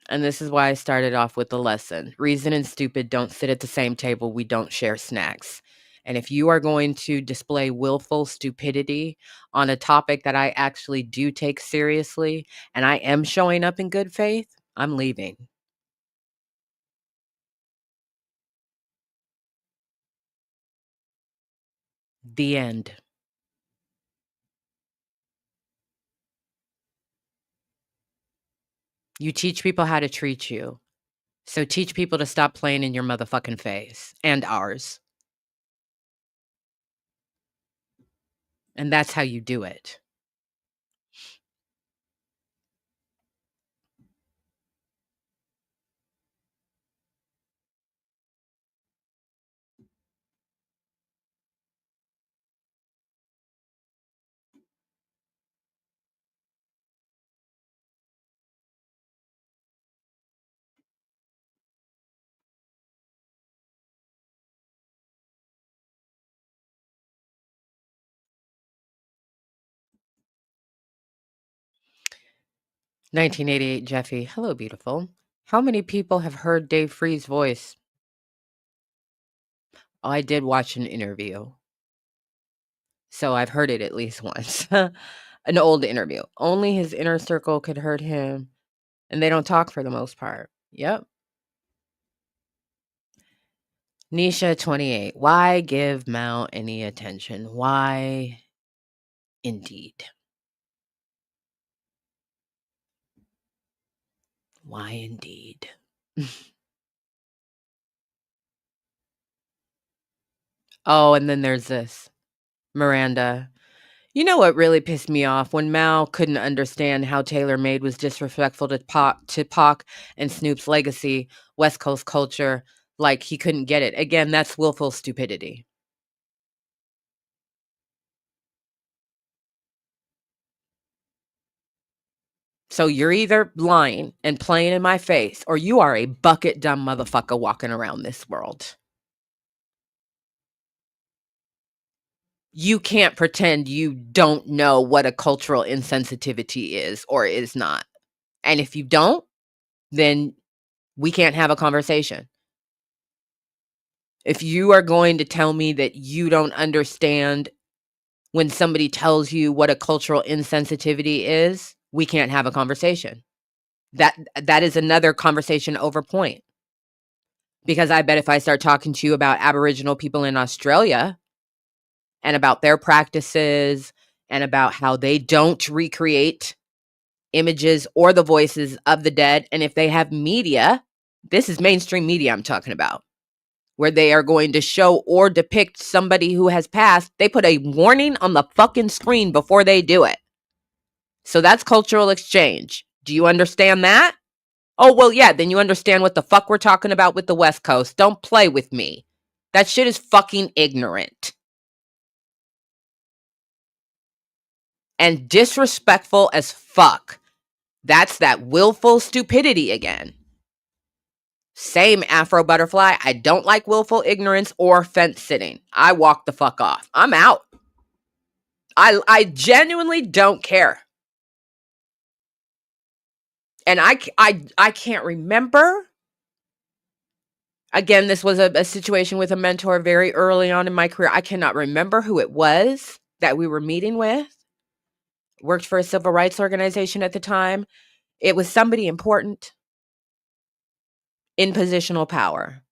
And this is why I started off with the lesson. Reason and stupid don't sit at the same table. We don't share snacks. And if you are going to display willful stupidity on a topic that I actually do take seriously, and I am showing up in good faith, I'm leaving. The end. You teach people how to treat you. So teach people to stop playing in your motherfucking face and ours. And that's how you do it. "1988 Jeffy, hello, beautiful. How many people have heard Dave Free's voice?" Oh, I did watch an interview. So I've heard it at least once. An old interview. Only his inner circle could hurt him, and they don't talk for the most part. Yep. Nisha 28. Why give Mal any attention? Why? Indeed. Why indeed? Oh, and then there's this. Miranda. You know what really pissed me off? When Mal couldn't understand how Taylor Made was disrespectful to Pac and Snoop's legacy, West Coast culture, like he couldn't get it. Again, that's willful stupidity. So you're either lying and playing in my face, or you are a bucket dumb motherfucker walking around this world. You can't pretend you don't know what a cultural insensitivity is or is not. And if you don't, then we can't have a conversation. If you are going to tell me that you don't understand when somebody tells you what a cultural insensitivity is, we can't have a conversation. That is another conversation over point. Because I bet if I start talking to you about Aboriginal people in Australia and about their practices and about how they don't recreate images or the voices of the dead, and if they have media, this is mainstream media I'm talking about, where they are going to show or depict somebody who has passed, they put a warning on the fucking screen before they do it. So that's cultural exchange. Do you understand that? Oh, well, yeah, then you understand what the fuck we're talking about with the West Coast. Don't play with me. That shit is fucking ignorant. And disrespectful as fuck. That's that willful stupidity again. Same Afro butterfly. I don't like willful ignorance or fence sitting. I walk the fuck off. I'm out. I genuinely don't care. And I can't remember. Again, this was a situation with a mentor very early on in my career. I cannot remember who it was that we were meeting with. Worked for a civil rights organization at the time. It was somebody important in positional power.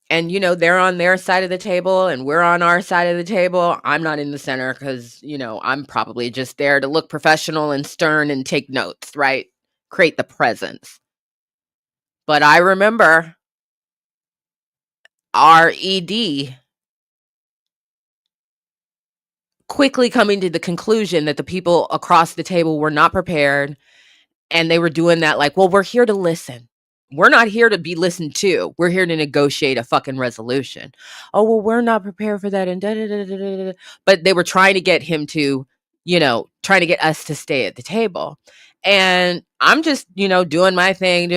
And, you know, they're on their side of the table and we're on our side of the table. I'm not in the center because, you know, I'm probably just there to look professional and stern and take notes, right? Create the presence. But I remember our ED quickly coming to the conclusion that the people across the table were not prepared. And they were doing that like, well, we're here to listen. We're not here to be listened to. We're here to negotiate a fucking resolution. Oh, well, we're not prepared for that. And da, da, da, da, da, da. But they were trying to get him to, you know, trying to get us to stay at the table. And I'm just, you know, doing my thing,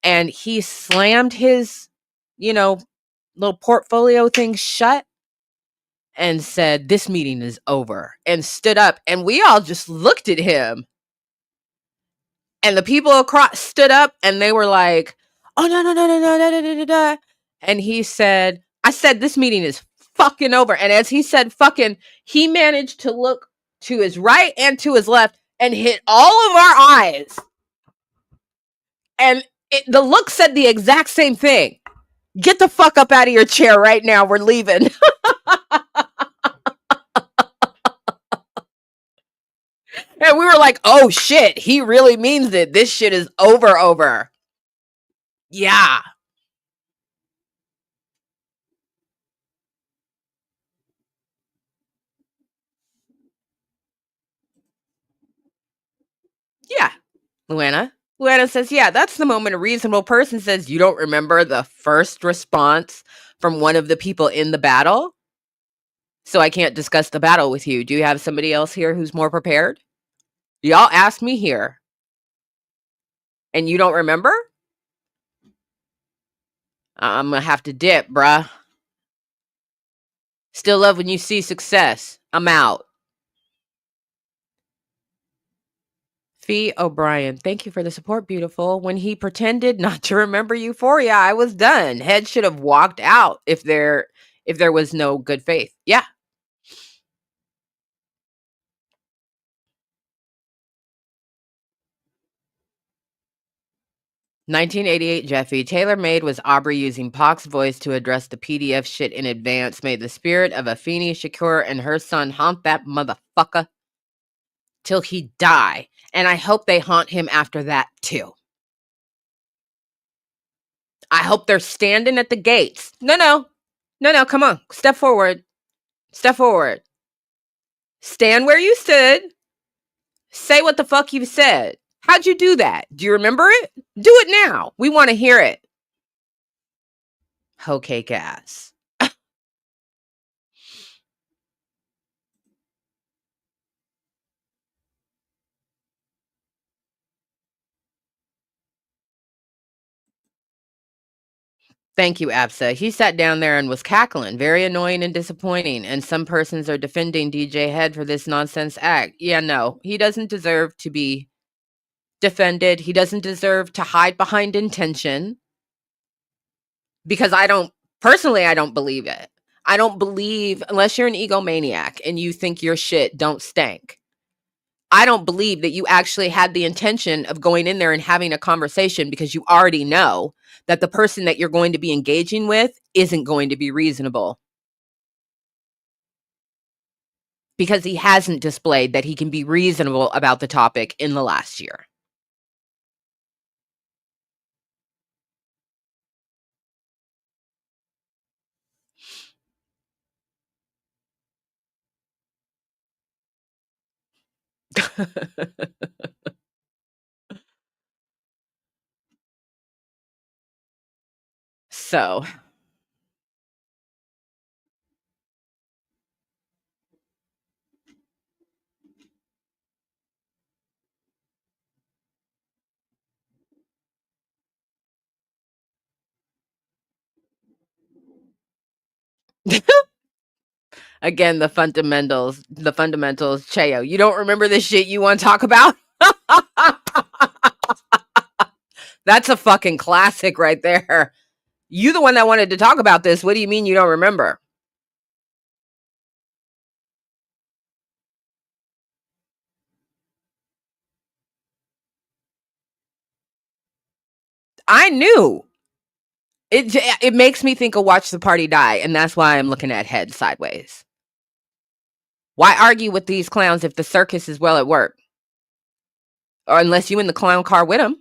and he slammed his, you know, little portfolio thing shut and said, this meeting is over, and stood up. And we all just looked at him. And the people across stood up and they were like, oh, no, no, no, no, no, no, no, no, no. And he said, I said, this meeting is fucking over. And as he said fucking, he managed to look to his right and to his left and hit all of our eyes. And the look said the exact same thing. Get the fuck up out of your chair right now. We're leaving. And we were like, oh shit, he really means it. This shit is over. Yeah. Yeah. Luana says, yeah, that's the moment a reasonable person says, you don't remember the first response from one of the people in the battle? So I can't discuss the battle with you. Do you have somebody else here who's more prepared? Y'all asked me here. And you don't remember? I'm gonna have to dip, bruh. Still love when you see success. I'm out. Fee O'Brien, thank you for the support, beautiful. When he pretended not to remember Euphoria, I was done. Head should have walked out if there was no good faith. Yeah. "1988 Jeffy. Tailor-Made was Aubrey using Pac's voice to address the PDF shit in advance. May the spirit of Afeni Shakur and her son haunt that motherfucker till he die. And I hope they haunt him after that too. I hope they're standing at the gates. No, come on. Step forward. Stand where you stood. Say what the fuck you said. How'd you do that? Do you remember it? Do it now. We want to hear it. Hoecake ass. Thank you, Absa. He sat down there and was cackling. Very annoying and disappointing. And some persons are defending DJ Hed for this nonsense act. Yeah, no. He doesn't deserve to be defended. He doesn't deserve to hide behind intention. Because I don't believe it. I don't believe, unless you're an egomaniac and you think your shit don't stank. I don't believe that you actually had the intention of going in there and having a conversation, because you already know that the person that you're going to be engaging with isn't going to be reasonable, because he hasn't displayed that he can be reasonable about the topic in the last year. So, again, the fundamentals, Cheo, you don't remember this shit you want to talk about? That's a fucking classic right there. You the one that wanted to talk about this. What do you mean you don't remember? I knew. It makes me think of Watch the Party Die, and that's why I'm looking at Head sideways. Why argue with these clowns if the circus is well at work? Or unless you in the clown car with them.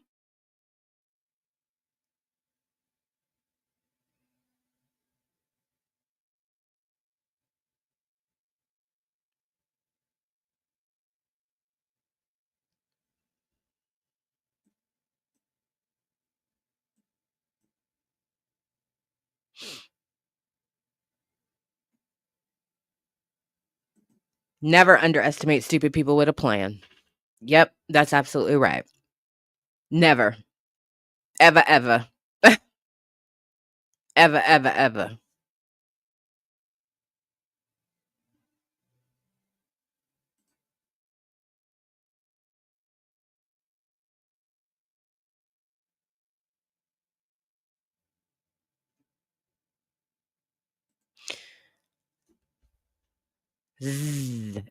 Never underestimate stupid people with a plan. Yep, that's absolutely right. Never. Ever, ever. Ever, ever, ever.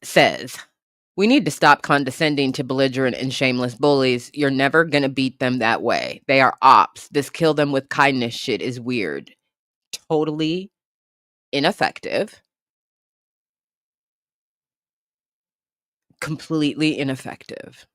Says, we need to stop condescending to belligerent and shameless bullies. You're never going to beat them that way. They are ops. This kill them with kindness shit is weird. Totally ineffective. Completely ineffective.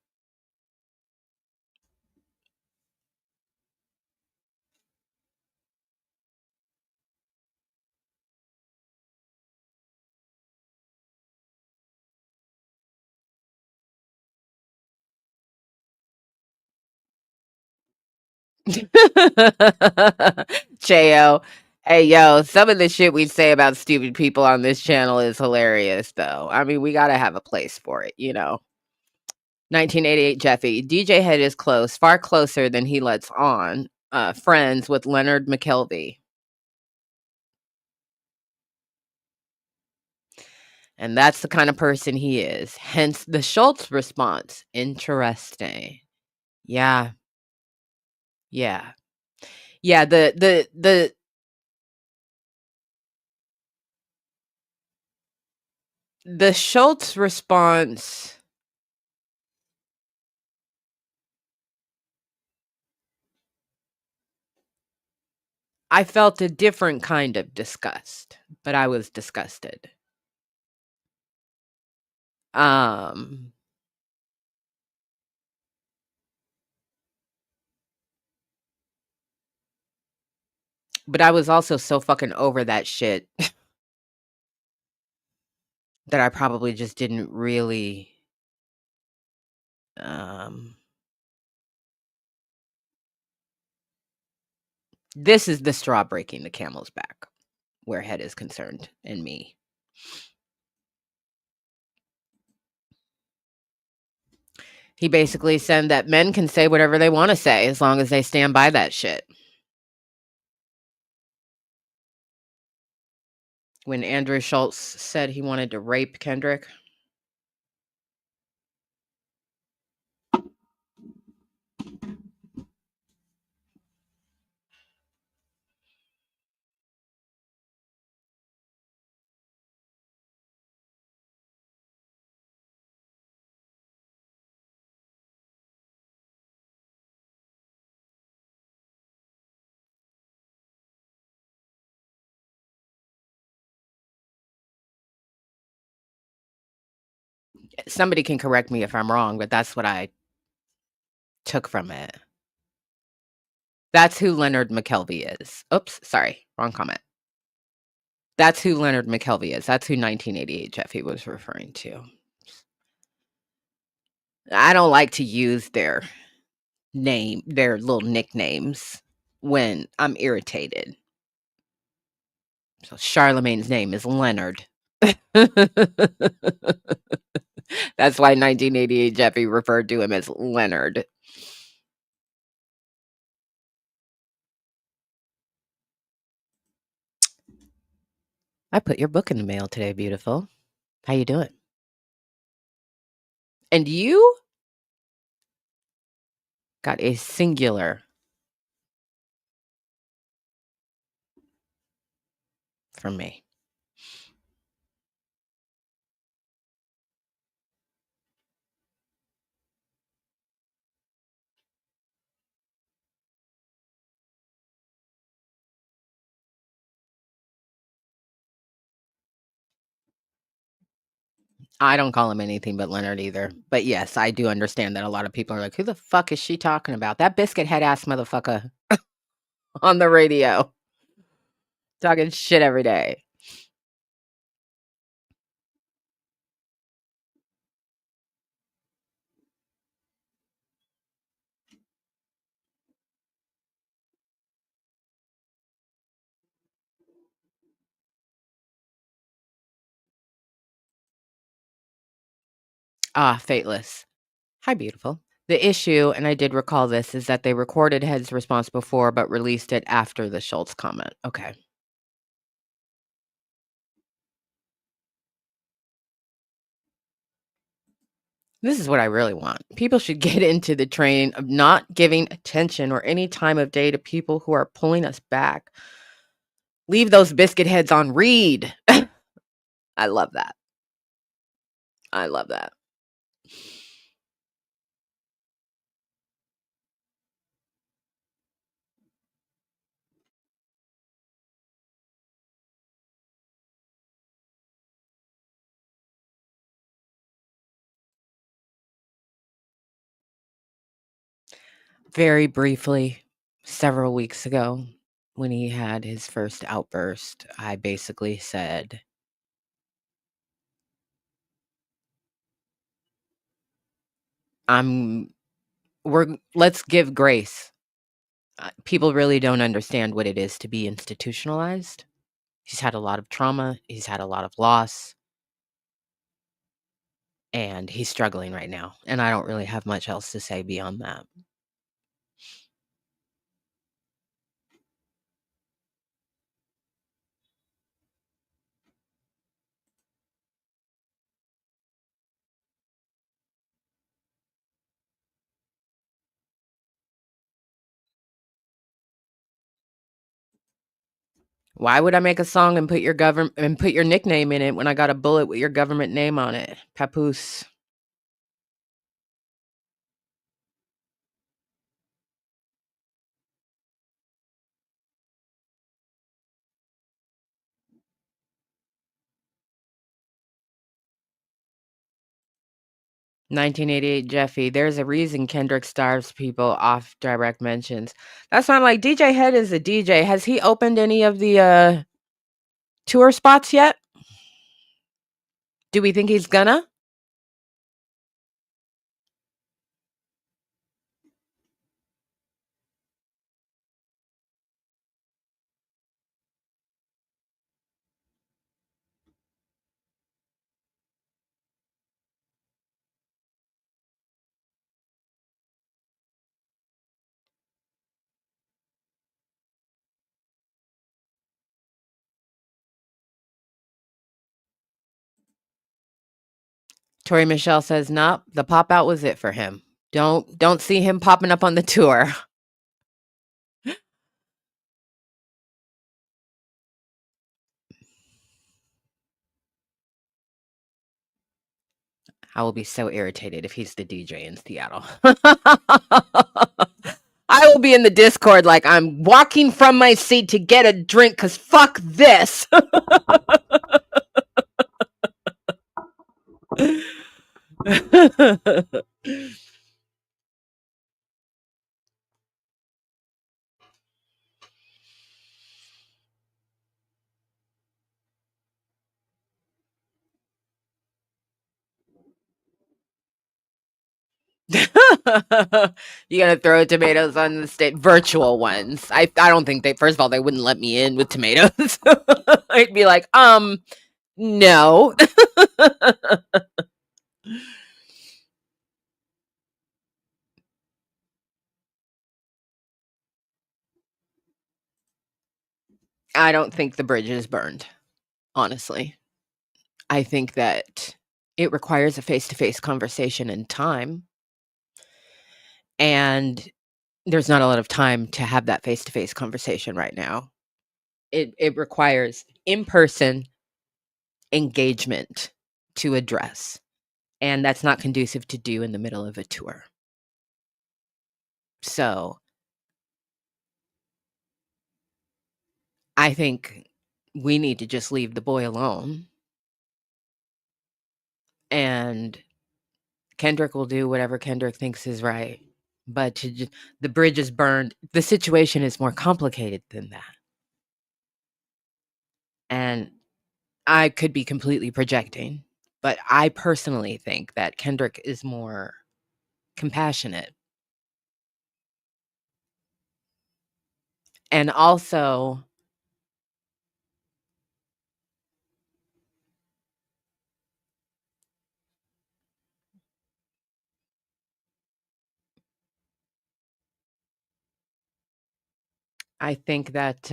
Cheo. Hey, yo, some of the shit we say about stupid people on this channel is hilarious, though. I mean, we got to have a place for it, you know. 1988 Jeffy. DJ Hed is close, far closer than he lets on. Friends with Leonard McKelvey. And that's the kind of person he is. Hence the Schultz response. Interesting. Yeah. Yeah. Yeah, the Schultz response, I felt a different kind of disgust, but I was disgusted. Um but I was also so fucking over that shit that I probably just didn't really this is the straw breaking the camel's back where Head is concerned, and me. He basically said that men can say whatever they want to say as long as they stand by that shit. When Andrew Schultz said he wanted to rape Kendrick. Somebody can correct me if I'm wrong, but that's what I took from it. That's who Leonard McKelvey is. Oops, sorry, wrong comment. That's who Leonard McKelvey is. That's who 1988 Jeffy was referring to. I don't like to use their little nicknames when I'm irritated. So Charlemagne's name is Leonard. That's why 1988 Jeffy referred to him as Leonard. I put your book in the mail today, beautiful. How you doing? And you got a singular from me. I don't call him anything but Leonard either. But yes, I do understand that a lot of people are like, who the fuck is she talking about? That biscuit head ass motherfucker on the radio. Talking shit every day. Ah, Fateless. Hi, beautiful. The issue, and I did recall this, is that they recorded Head's response before, but released it after the Schultz comment. Okay. This is what I really want. People should get into the train of not giving attention or any time of day to people who are pulling us back. Leave those biscuit heads on read. I love that. I love that. Very briefly, several weeks ago, when he had his first outburst, I basically said, let's give grace. People really don't understand what it is to be institutionalized. He's had a lot of trauma. He's had a lot of loss. And he's struggling right now. And I don't really have much else to say beyond that. Why would I make a song and put your nickname in it when I got a bullet with your government name on it? Papoose. "1988 Jeffy, there's a reason Kendrick starves people off direct mentions." That's why I'm like, DJ Hed is a DJ. Has he opened any of the tour spots yet? Do we think he's gonna? Tori Michelle says, "Nope, the pop out was it for him. Don't see him popping up on the tour." I will be so irritated if he's the DJ in Seattle. I will be in the Discord like I'm walking from my seat to get a drink because fuck this. You gotta throw tomatoes on the stage, virtual ones. I don't think they. First of all, they wouldn't let me in with tomatoes. I'd be like, no. I don't think the bridge is burned. Honestly, I think that it requires a face-to-face conversation and time, and there's not a lot of time to have that face-to-face conversation right now. It requires in-person engagement to address, and that's not conducive to do in the middle of a tour. So, I think we need to just leave the boy alone, and Kendrick will do whatever Kendrick thinks is right, but the bridge is burned. The situation is more complicated than that. And I could be completely projecting, but I personally think that Kendrick is more compassionate. And also, I think that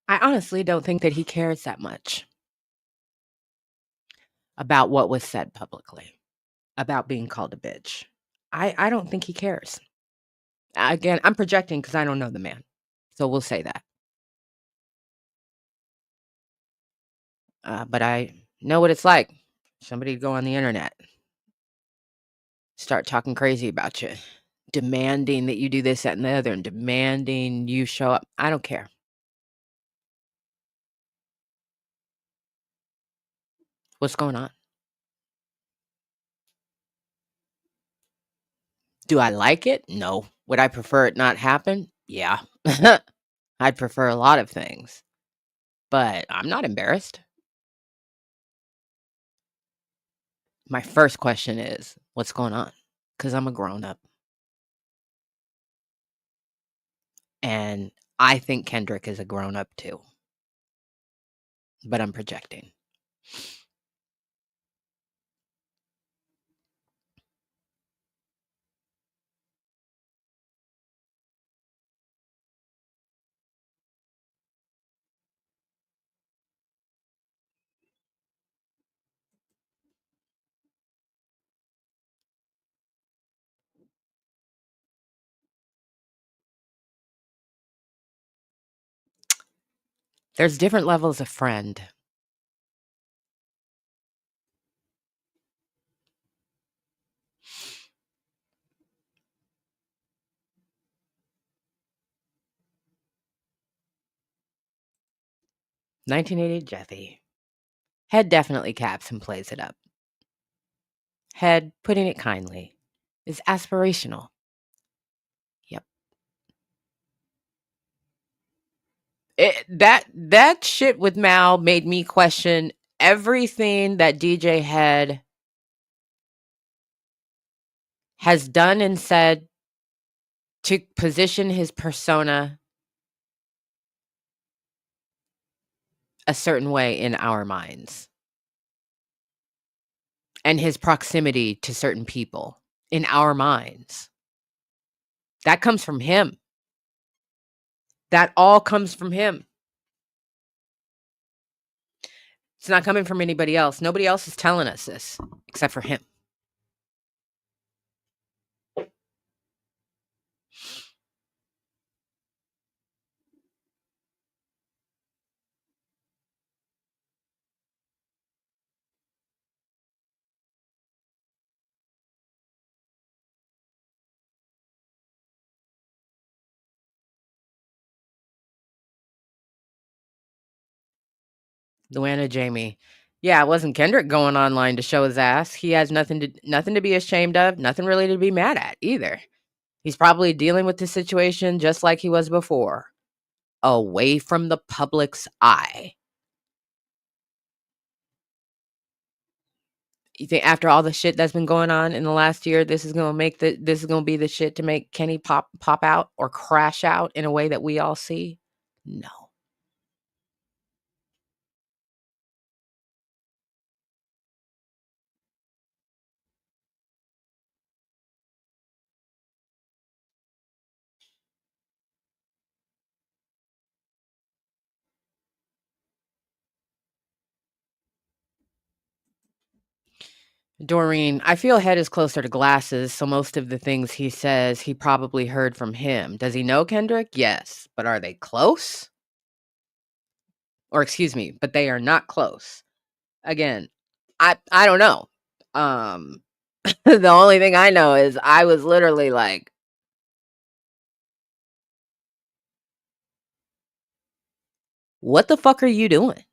I honestly don't think that he cares that much about what was said publicly about being called a bitch. I don't think he cares. Again, I'm projecting because I don't know the man. So we'll say that. But I know what it's like. Somebody go on the internet, start talking crazy about you, demanding that you do this, that, and the other, and demanding you show up. I don't care. What's going on? Do I like it? No. Would I prefer it not happen? Yeah. I'd prefer a lot of things, but I'm not embarrassed. My first question is, what's going on? Because I'm a grown up. And I think Kendrick is a grown up too, but I'm projecting. There's different levels of friend. "1988 Jeffy." Head definitely caps and plays it up. Head, putting it kindly, is aspirational. Yep. That shit with Mal made me question everything that DJ Hed has done and said to position his persona a certain way in our minds, and his proximity to certain people in our minds. That comes from him. That all comes from him. It's not coming from anybody else. Nobody else is telling us this except for him. Luana Jamie. Yeah, it wasn't Kendrick going online to show his ass. He has nothing to be ashamed of, nothing really to be mad at either. He's probably dealing with the situation just like he was before, away from the public's eye. You think after all the shit that's been going on in the last year, this is gonna be the shit to make Kenny pop out or crash out in a way that we all see? No. Doreen, I feel Head is closer to Glasses, so most of the things he says he probably heard from him. Does he know Kendrick? Yes. But are they close? Or excuse me, but they are not close. Again, I don't know. The only thing I know is I was literally like, what the fuck are you doing?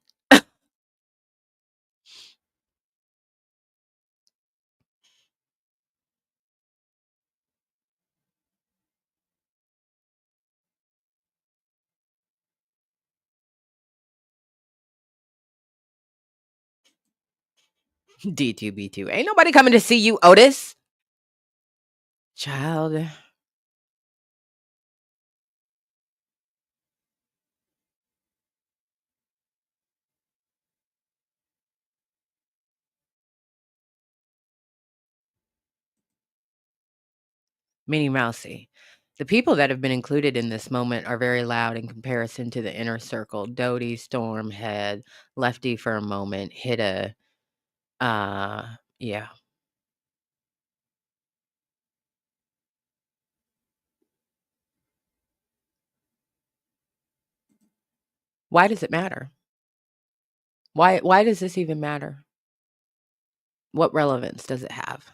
D2B2. Ain't nobody coming to see you, Otis. Child. Minnie Mousy. The people that have been included in this moment are very loud in comparison to the inner circle. Dodie, Storm, Head, Lefty for a moment, hit a yeah. Why does it matter? Why does this even matter? What relevance does it have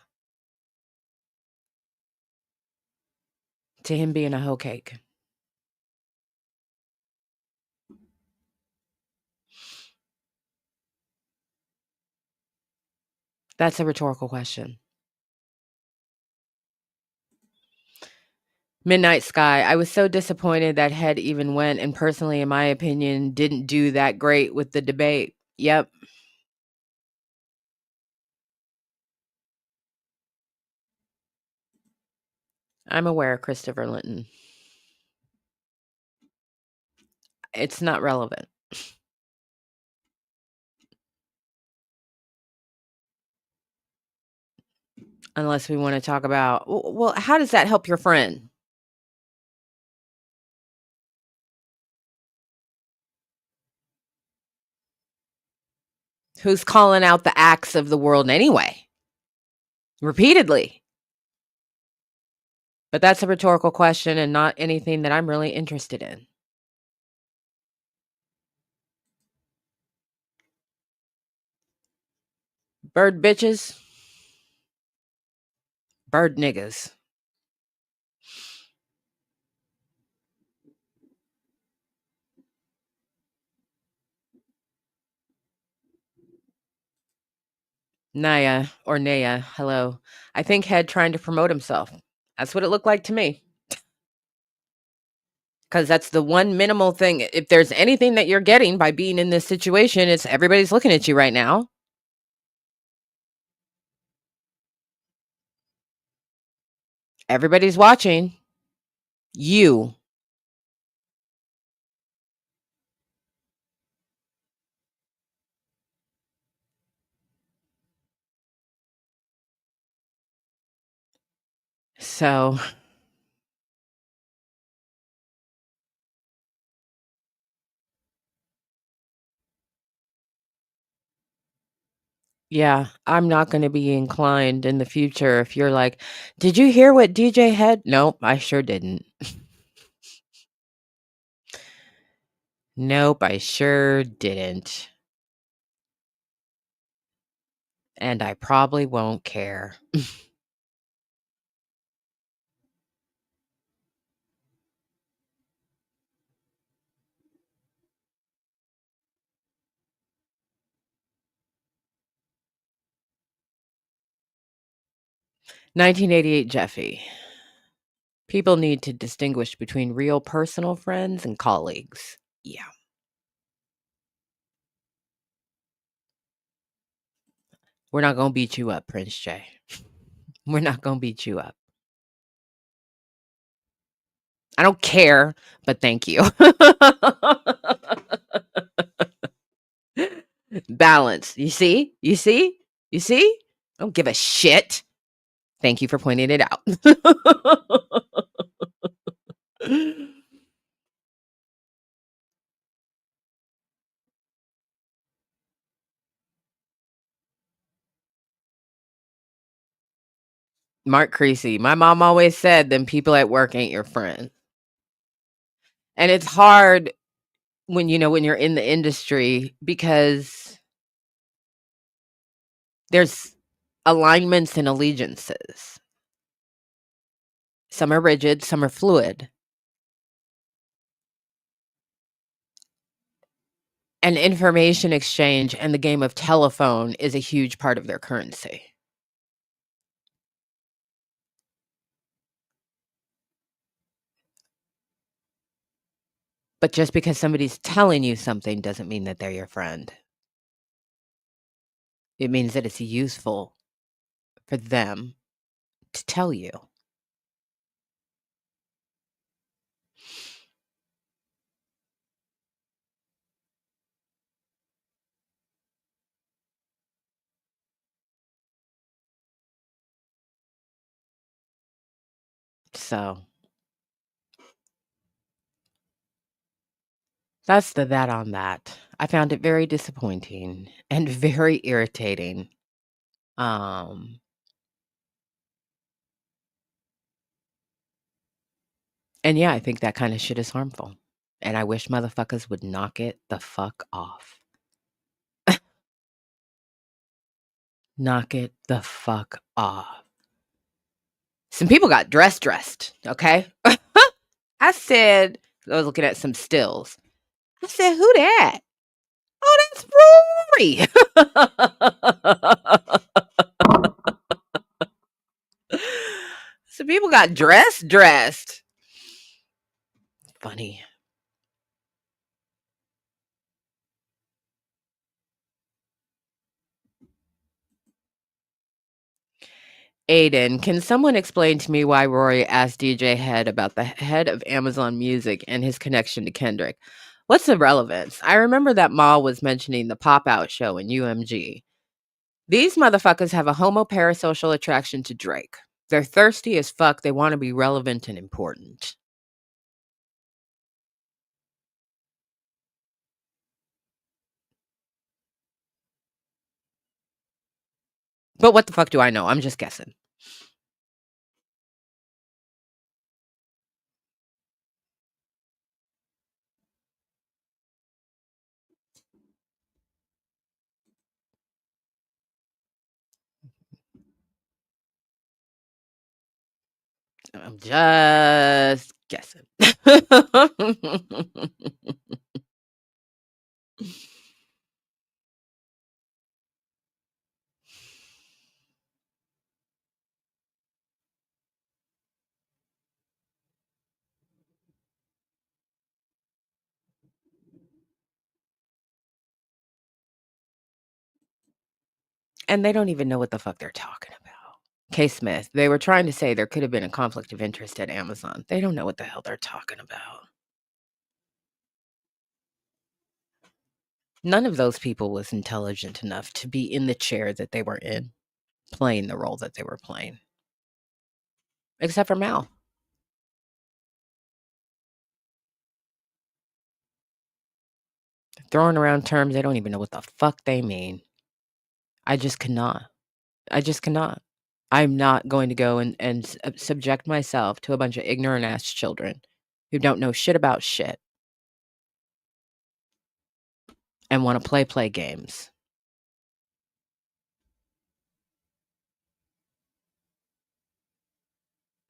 to him being a hoe cake? That's a rhetorical question. Midnight Sky. I was so disappointed that Head even went, and personally, in my opinion, didn't do that great with the debate. Yep. I'm aware, Christopher Linton. It's not relevant. Unless we want to talk about, well, how does that help your friend? Who's calling out the acts of the world anyway? Repeatedly. But that's a rhetorical question and not anything that I'm really interested in. Bird bitches. Bird niggas. Naya or Naya, hello. I think Head trying to promote himself. That's what it looked like to me. Because that's the one minimal thing. If there's anything that you're getting by being in this situation, it's everybody's looking at you right now. Everybody's watching you. So, yeah, I'm not going to be inclined in the future if you're like, did you hear what DJ Hed? Nope, I sure didn't. Nope, I sure didn't. And I probably won't care. 1988 Jeffy. People need to distinguish between real personal friends and colleagues. Yeah. We're not going to beat you up, Prince J. We're not going to beat you up. I don't care, but thank you. Balance. You see? You see? You see? I don't give a shit. Thank you for pointing it out. Mark Creasy. My mom always said, them people at work ain't your friend. And it's hard when you're in the industry because there's alignments and allegiances. Some are rigid, some are fluid. And information exchange and the game of telephone is a huge part of their currency. But just because somebody's telling you something doesn't mean that they're your friend. It means that it's useful for them to tell you. So that's that on that. I found it very disappointing and very irritating. And yeah, I think that kind of shit is harmful. And I wish motherfuckers would knock it the fuck off. Knock it the fuck off. Some people got dressed, okay? I said, I was looking at some stills. I said, who that? Oh, that's Rory. Some people got dressed. Funny. Aiden, can someone explain to me why Rory asked DJ Hed about the head of Amazon Music and his connection to Kendrick? What's the relevance? I remember that Mal was mentioning the pop-out show in UMG. These motherfuckers have a homo-parasocial attraction to Drake. They're thirsty as fuck. They want to be relevant and important. But what the fuck do I know? I'm just guessing. I'm just guessing. And they don't even know what the fuck they're talking about. K. Smith, they were trying to say there could have been a conflict of interest at Amazon. They don't know what the hell they're talking about. None of those people was intelligent enough to be in the chair that they were in, playing the role that they were playing. Except for Mal. Throwing around terms they don't even know what the fuck they mean. I just cannot. I just cannot. I'm not going to go and subject myself to a bunch of ignorant ass children who don't know shit about shit and want to play games.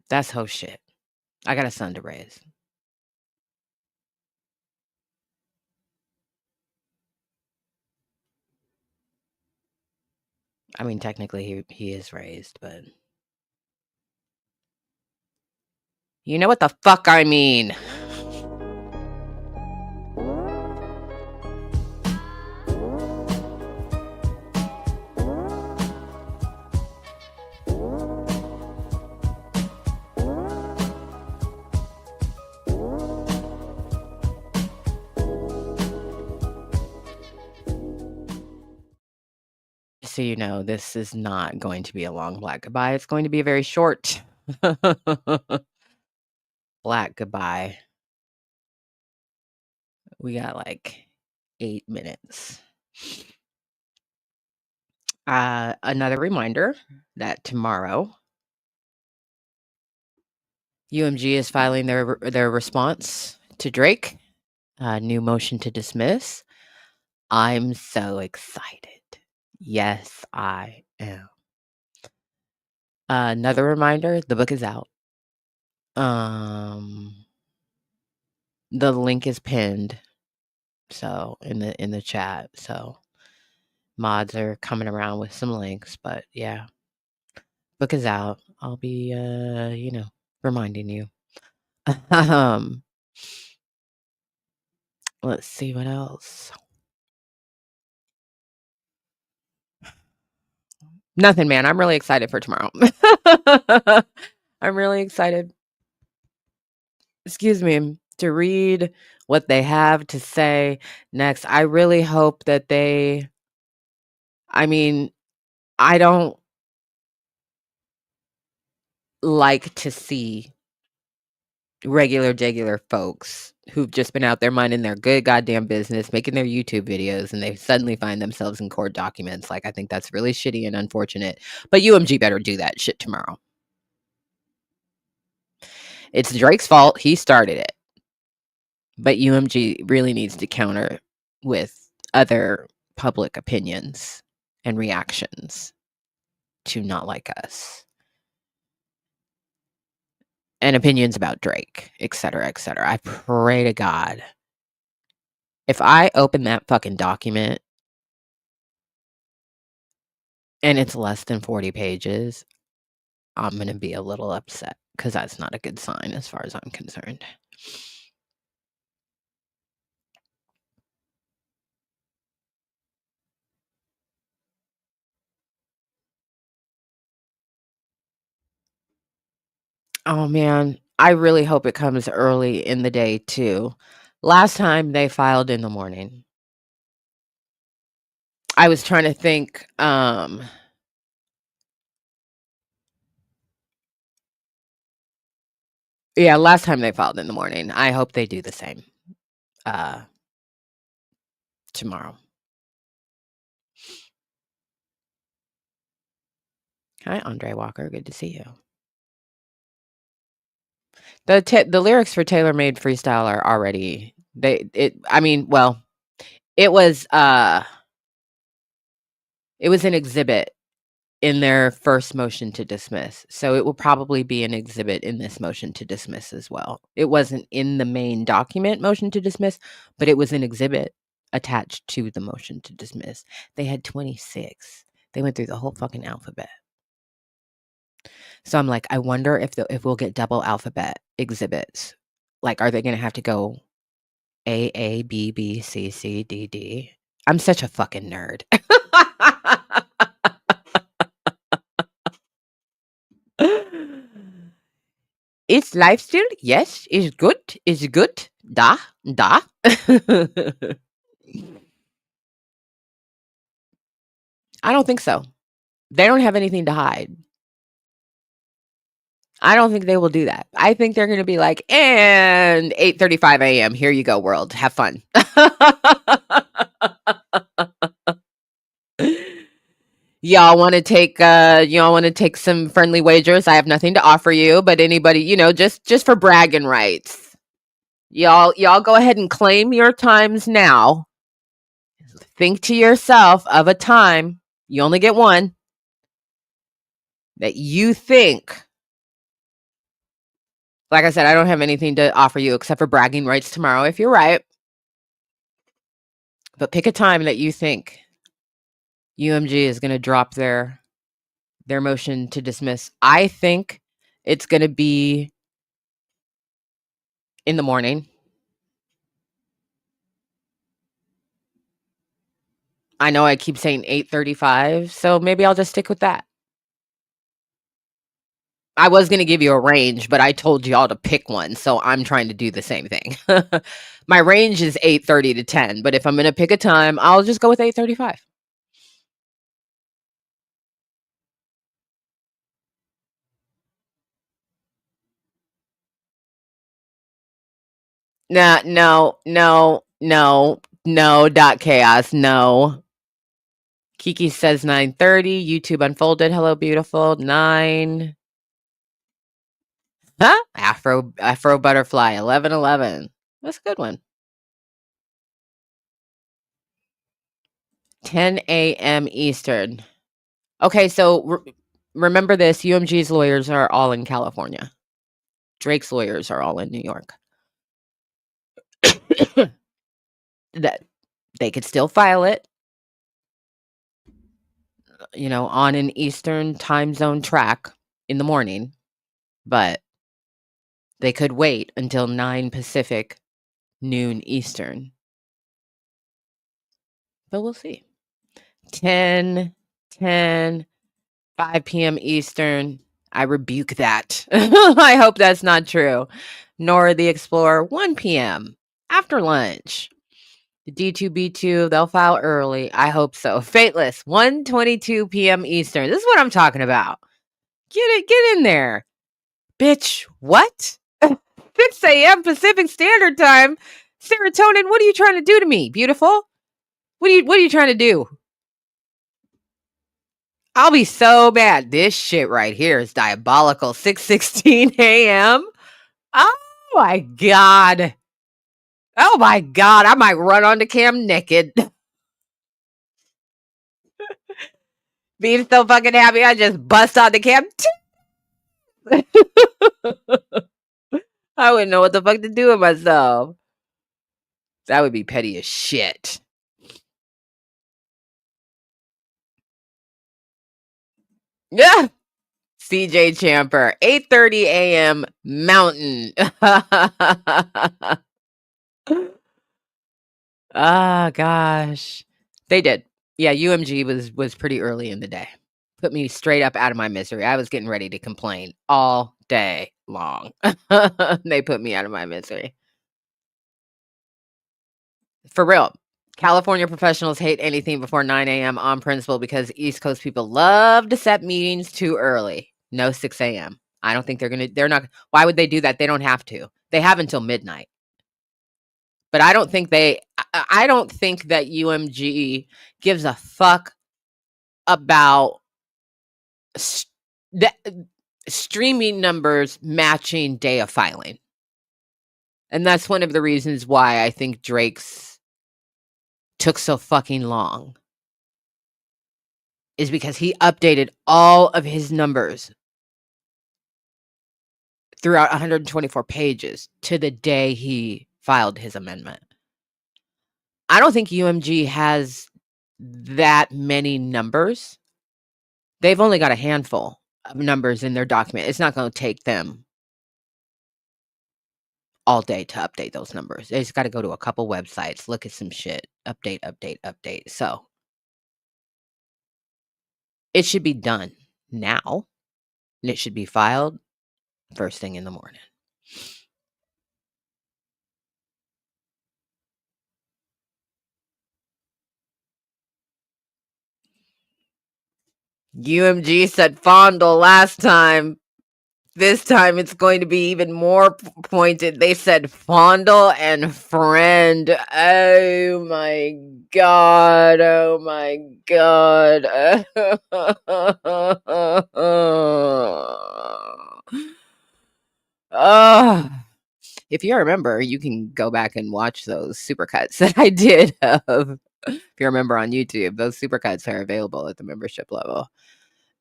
That's hoe shit. I got a son to raise. I mean, technically he is raised, but You know what the fuck I mean. So you know, this is not going to be a long black goodbye. It's going to be a very short black goodbye. We got like 8 minutes. Another reminder that tomorrow UMG is filing their response to Drake, new motion to dismiss. I'm so excited. Yes, I am. Another reminder, the book is out. The link is pinned, so in the chat. So mods are coming around with some links, but yeah, book is out. I'll be reminding you. Let's see what else. Nothing, man. I'm really excited for tomorrow. I'm really excited. Excuse me, to read what they have to say next. I really hope that I don't like to see regular folks who've just been out there minding their good goddamn business, making their YouTube videos, and they suddenly find themselves in court documents. Like, I think that's really shitty and unfortunate. But UMG better do that shit tomorrow. It's Drake's fault. He started it. But UMG really needs to counter with other public opinions and reactions to Not Like Us. And opinions about Drake, et cetera, et cetera. I pray to God, if I open that fucking document and it's less than 40 pages, I'm going to be a little upset because that's not a good sign as far as I'm concerned. Oh, man. I really hope it comes early in the day, too. Last time they filed in the morning. I was trying to think, yeah, last time they filed in the morning. I hope they do the same tomorrow. Hi, Andre Walker. Good to see you. The lyrics for Tailor Made Freestyle are already it was an exhibit in their first motion to dismiss. So it will probably be an exhibit in this motion to dismiss as well. It wasn't in the main document motion to dismiss, but it was an exhibit attached to the motion to dismiss. They had 26. They went through the whole fucking alphabet. So I'm like, I wonder if we'll get double alphabet exhibits. Like, are they going to have to go A, B, B, C, C, D, D? I'm such a fucking nerd. Is life still? Yes. Is good? Is good? Da. Da. I don't think so. They don't have anything to hide. I don't think they will do that. I think they're going to be like, and 8:35 a.m. Here you go, world. Have fun. Y'all want to take some friendly wagers? I have nothing to offer you, but anybody, just for bragging rights. Y'all go ahead and claim your times now. Think to yourself of a time, you only get one, that you think. Like I said, I don't have anything to offer you except for bragging rights tomorrow if you're right. But pick a time that you think UMG is going to drop their motion to dismiss. I think it's going to be in the morning. I know I keep saying 8:35, so maybe I'll just stick with that. I was gonna give you a range, but I told y'all to pick one, so I'm trying to do the same thing. My range is 8:30 to 10, but if I'm gonna pick a time, I'll just go with 8:35. Nah, no, dot chaos, no. Kiki says 9:30. YouTube unfolded. Hello, beautiful. 9. Huh? Afro butterfly. 11:11. That's a good one. 10 a.m. Eastern. Okay, so remember this: UMG's lawyers are all in California. Drake's lawyers are all in New York. That they could still file it, on an Eastern time zone track in the morning, but they could wait until 9 Pacific, noon Eastern. But we'll see. 10, 5 p.m. Eastern. I rebuke that. I hope that's not true. Nora the Explorer, 1 p.m. after lunch. The D2B2, they'll file early. I hope so. Fateless, 1:22 p.m. Eastern. This is what I'm talking about. Get in there. Bitch, what? 6 a.m. Pacific Standard Time. Serotonin, what are you trying to do to me, beautiful? What are you trying to do? I'll be so mad. This shit right here is diabolical. 6:16 a.m. Oh my god. Oh my god. I might run onto cam naked. Being so fucking happy, I just bust on the cam. I wouldn't know what the fuck to do with myself. That would be petty as shit. Yeah. CJ Champer, 8:30 a.m. Mountain. Ah, gosh. They did. Yeah, UMG was pretty early in the day. Put me straight up out of my misery. I was getting ready to complain all day long. They put me out of my misery. For real. California professionals hate anything before 9 a.m. on principle because East Coast people love to set meetings too early. No 6 a.m. I don't think they're not. Why would they do that? They don't have to. They have until midnight. But I don't think that UMG gives a fuck about the streaming numbers matching day of filing. And that's one of the reasons why I think Drake's took so fucking long. Is because he updated all of his numbers throughout 124 pages to the day he filed his amendment. I don't think UMG has that many numbers. They've only got a handful of numbers in their document. It's not going to take them all day to update those numbers. They just got to go to a couple websites, look at some shit, update. So it should be done now, and it should be filed first thing in the morning. UMG said fondle last time. This time it's going to be even more pointed. They said fondle and friend. Oh my god. Oh my god. Oh. If you remember, you can go back and watch those supercuts that I did of, if you remember on YouTube, those supercuts are available at the membership level.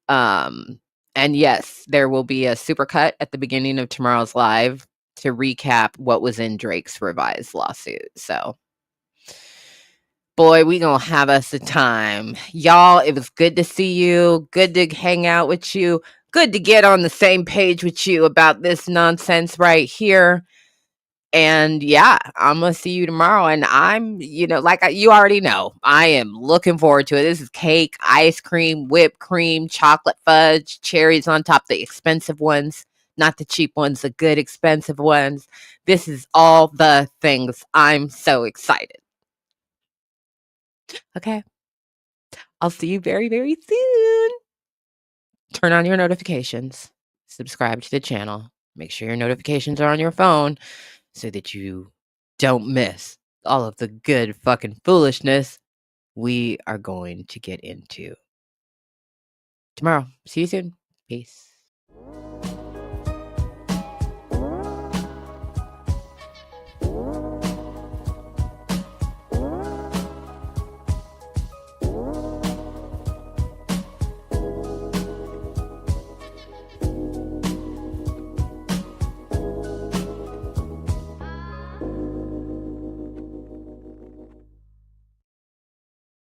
And yes, there will be a supercut at the beginning of tomorrow's live to recap what was in Drake's revised lawsuit. So, boy, we gonna have us a time. Y'all, it was good to see you. Good to hang out with you. Good to get on the same page with you about this nonsense right here. And yeah, I'm gonna see you tomorrow. And I'm, you already know, I am looking forward to it. This is cake, ice cream, whipped cream, chocolate fudge, cherries on top, the expensive ones, not the cheap ones, the good expensive ones. This is all the things. I'm so excited. Okay. I'll see you very, very soon. Turn on your notifications. Subscribe to the channel. Make sure your notifications are on your phone so that you don't miss all of the good fucking foolishness we are going to get into tomorrow. See you soon. Peace.